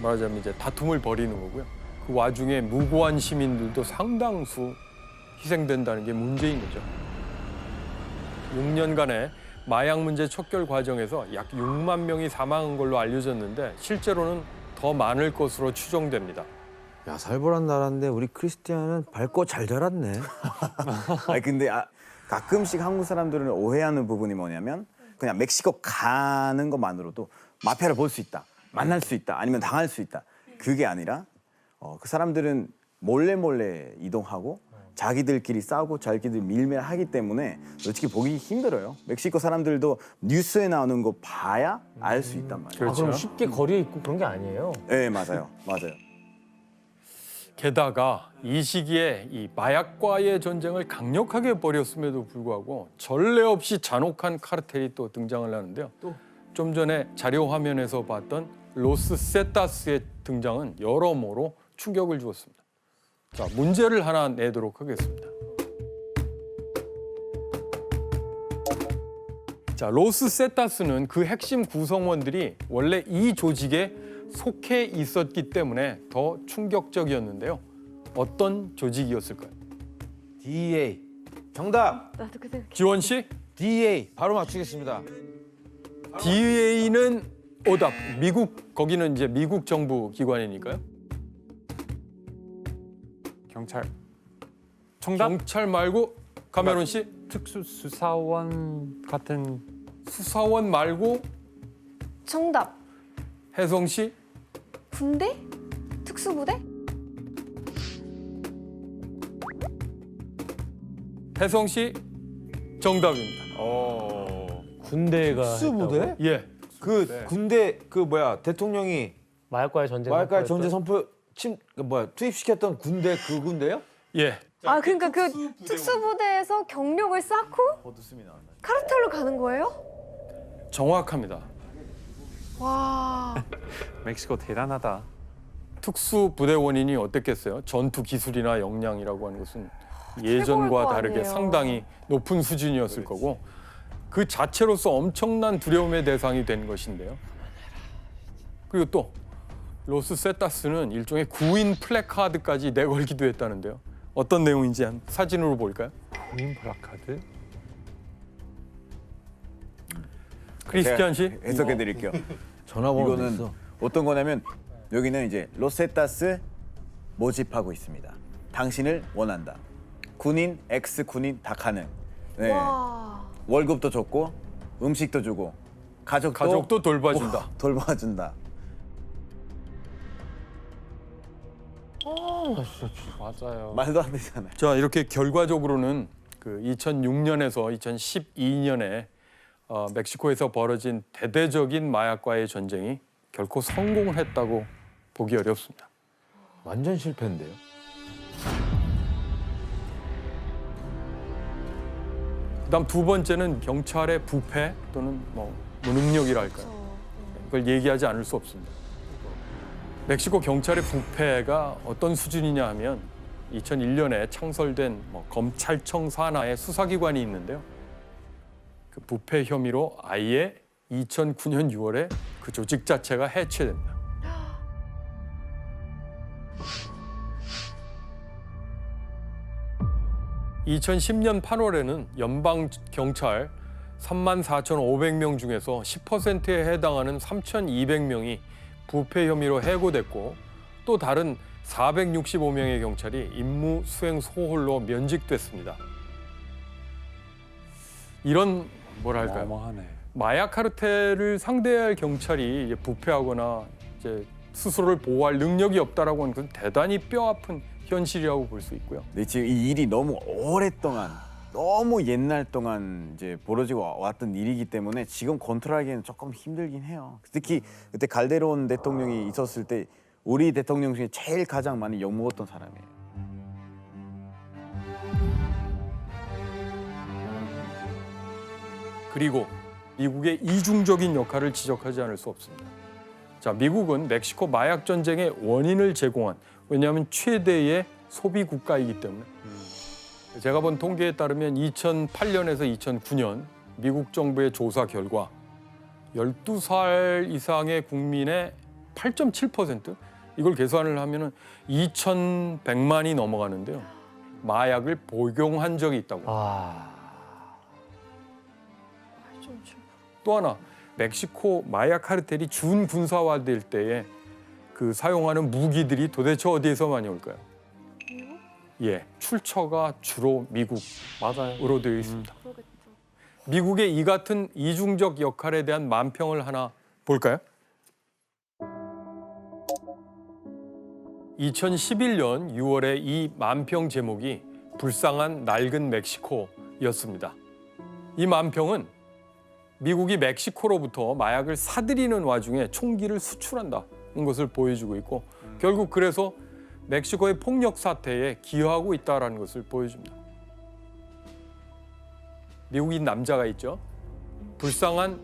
말하자면 이제 다툼을 벌이는 거고요. 그 와중에 무고한 시민들도 상당수 희생된다는 게 문제인 거죠. 6년간의 마약 문제 척결 과정에서 약 6만 명이 사망한 걸로 알려졌는데 실제로는 더 많을 것으로 추정됩니다. 야, 살벌한 나라인데 우리 크리스티안은 밝고 잘 자랐네. 아니 근데 가끔씩 한국 사람들은 오해하는 부분이 뭐냐면 그냥 멕시코 가는 것만으로도 마피아를 볼 수 있다, 만날 수 있다, 아니면 당할 수 있다. 그게 아니라 그 사람들은 몰래 이동하고 자기들끼리 싸우고 자기들 밀매하기 때문에 솔직히 보기 힘들어요. 멕시코 사람들도 뉴스에 나오는 거 봐야 알 수 있단 말이에요. 그렇죠. 그럼 쉽게 거리에 있고 그런 게 아니에요. 네, 맞아요. 게다가 이 시기에 이 마약과의 전쟁을 강력하게 벌였음에도 불구하고 전례 없이 잔혹한 카르텔이 또 등장을 하는데요. 좀 전에 자료 화면에서 봤던 로스 세타스의 등장은 여러모로 충격을 주었습니다. 자, 문제를 하나 내도록 하겠습니다. 자, 로스 세타스는 그 핵심 구성원들이 원래 이 조직에 속해 있었기 때문에 더 충격적이었는데요. 어떤 조직이었을까요? DEA. 정답. 나도 그 생각. 지원 씨? DEA. 바로 맞추겠습니다. DEA는 오답. 미국 거기는 이제 미국 정부 기관이니까요. 경찰. 정답? 경찰 말고 카메론 씨? 특수수사원 같은 수사원 말고 정답. 혜성 씨? 군대? 특수부대? 혜성 씨 정답입니다. 군대가 특수부대? 했다고? 예. 그 네. 군대 그 뭐야 대통령이 마약과의 전쟁 마약과의 전제 선포했던? 선포 투입시켰던 군대 그 군대요? 예. 아 그러니까 그 특수부대에서 경력을 쌓고 카르텔로 가는 거예요? 정확합니다. 와. 멕시코 대단하다. 특수 부대원인이 어땠겠어요? 전투 기술이나 역량이라고 하는 것은 예전과 거 다르게 아니에요. 상당히 높은 수준이었을 거고 그 자체로서 엄청난 두려움의 대상이 된 것인데요. 그리고 또 로스 세타스는 일종의 구인 플래카드까지 내걸기도 했다는데요. 어떤 내용인지 한 사진으로 볼까요? 구인 플래카드? 크리스티안 씨? 해석해 드릴게요. 전화번호 이거는 있어. 어떤 거냐면 여기는 이제 로세타스 모집하고 있습니다. 당신을 원한다. 군인, 엑스 군인 다 가능. 네. 와. 월급도 좋고 음식도 주고 가족도 돌봐준다. 돌봐준다. 맞아요. 말도 안 되잖아요. 자, 이렇게 결과적으로는 그 2006년에서 2012년에 멕시코에서 벌어진 대대적인 마약과의 전쟁이 결코 성공을 했다고 보기 어렵습니다. 완전 실패인데요. 그다음 두 번째는 경찰의 부패 또는 뭐 무능력이랄까요. 그걸 얘기하지 않을 수 없습니다. 멕시코 경찰의 부패가 어떤 수준이냐 하면 2001년에 창설된 검찰청 산하의 수사기관이 있는데요. 그 부패 혐의로 아예 2009년 6월에 그 조직 자체가 해체됩니다. (2010년 8월에는) 연방 경찰 34,500명 중에서 10%에 해당하는 3,200명이 부패 혐의로 해고됐고 또 다른 465명의 경찰이 임무 수행 소홀로 면직됐습니다. 이런 뭐랄까요? 어마어마하네. 마약 카르텔을 상대할 경찰이 이제 부패하거나 이제 스스로를 보호할 능력이 없다라고 하는 건 대단히 뼈아픈 현실이라고 볼 수 있고요. 근데 지금 이 일이 너무 오랫동안 너무 옛날 동안 이제 벌어지고 왔던 일이기 때문에 지금 컨트롤하기에는 조금 힘들긴 해요. 특히 그때 갈데론 대통령이 있었을 때 우리 대통령 중에 제일 가장 많이 욕먹었던 사람이에요. 그리고 미국의 이중적인 역할을 지적하지 않을 수 없습니다. 자, 미국은 멕시코 마약 전쟁의 원인을 제공한, 왜냐하면 최대의 소비 국가이기 때문에. 제가 본 통계에 따르면 2008년에서 2009년 미국 정부의 조사 결과 12살 이상의 국민의 8.7%, 이걸 계산을 하면은 2,100만이 넘어가는데요. 마약을 복용한 적이 있다고. 또 하나, 멕시코 마약 카르텔이 준군사화될 때에 그 사용하는 무기들이 도대체 어디에서 많이 올까요? 예, 출처가 주로 미국으로 되어 있습니다. 미국의 이 같은 이중적 역할에 대한 만평을 하나 볼까요? 2011년 6월에 이 만평 제목이 불쌍한 낡은 멕시코였습니다. 이 만평은 미국이 멕시코로부터 마약을 사들이는 와중에 총기를 수출한다는 것을 보여주고 있고 결국 그래서 멕시코의 폭력 사태에 기여하고 있다는 것을 보여줍니다. 미국인 남자가 있죠. 불쌍한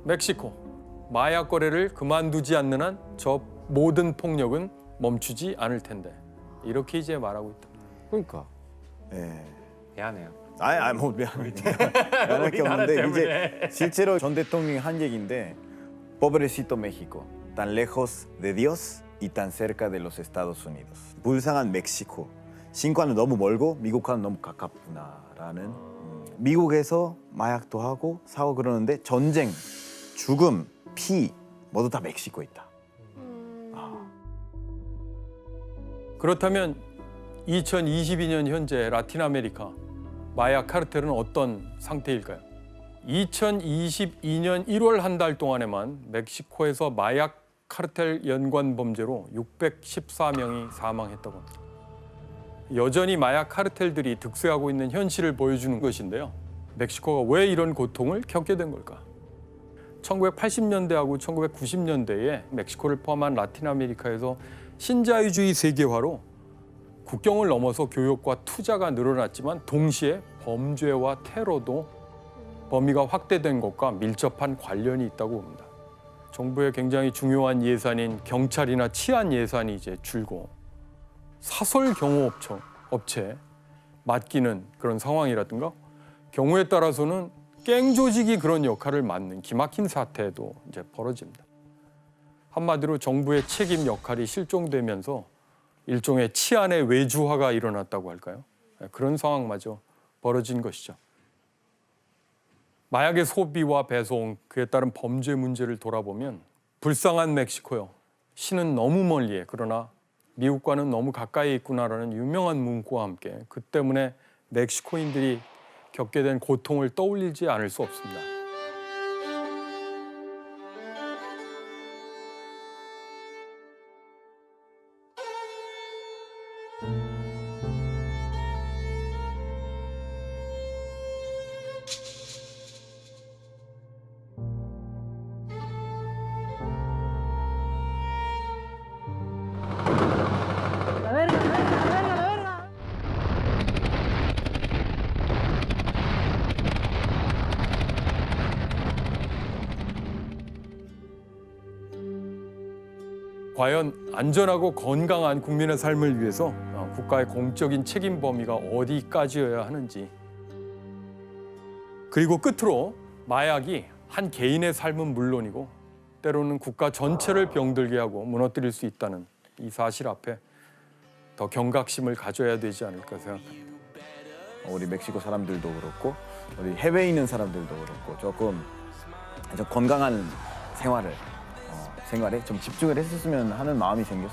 멕시코. 마약 거래를 그만두지 않는 한 저 모든 폭력은 멈추지 않을 텐데. 이렇게 이제 말하고 있다. 그러니까. 예. 미안해요. 뭐 미안할 게 없는데 이제 실제로 전 대통령이 한 얘기인데 Pobrecito México, tan lejos de Dios y tan cerca de los Estados Unidos. 불쌍한 멕시코. 신과는 너무 멀고 미국과는 너무 가깝구나라는. 미국에서 마약도 하고 사고 그러는데 전쟁, 죽음, 피 모두 다 멕시코에 있다. 그렇다면 2022년 현재 라틴 아메리카 마약 카르텔은 어떤 상태일까요? 2022년 1월 한 달 동안에만 멕시코에서 마약 카르텔 연관 범죄로 614명이 사망했다고 합니다. 여전히 마약 카르텔들이 득세하고 있는 현실을 보여주는 것인데요. 멕시코가 왜 이런 고통을 겪게 된 걸까? 1980년대하고 1990년대에 멕시코를 포함한 라틴 아메리카에서 신자유주의 세계화로 국경을 넘어서 교육과 투자가 늘어났지만 동시에 범죄와 테러도 범위가 확대된 것과 밀접한 관련이 있다고 봅니다. 정부의 굉장히 중요한 예산인 경찰이나 치안 예산이 이제 줄고 사설 경호업체 맡기는 그런 상황이라든가 경우에 따라서는 갱 조직이 그런 역할을 맡는 기막힌 사태도 이제 벌어집니다. 한마디로 정부의 책임 역할이 실종되면서 일종의 치안의 외주화가 일어났다고 할까요? 그런 상황마저 벌어진 것이죠. 마약의 소비와 배송, 그에 따른 범죄 문제를 돌아보면 불쌍한 멕시코요. 신은 너무 멀리에 그러나 미국과는 너무 가까이 있구나라는 유명한 문구와 함께 그 때문에 멕시코인들이 겪게 된 고통을 떠올리지 않을 수 없습니다. 과연 안전하고 건강한 국민의 삶을 위해서 국가의 공적인 책임 범위가 어디까지여야 하는지, 그리고 끝으로 마약이 한 개인의 삶은 물론이고 때로는 국가 전체를 병들게 하고 무너뜨릴 수 있다는 이 사실 앞에 더 경각심을 가져야 되지 않을까 생각합니다. 우리 멕시코 사람들도 그렇고 우리 해외에 있는 사람들도 그렇고 조금 건강한 생활에 좀 집중을 했었으면 하는 마음이 생겼어요.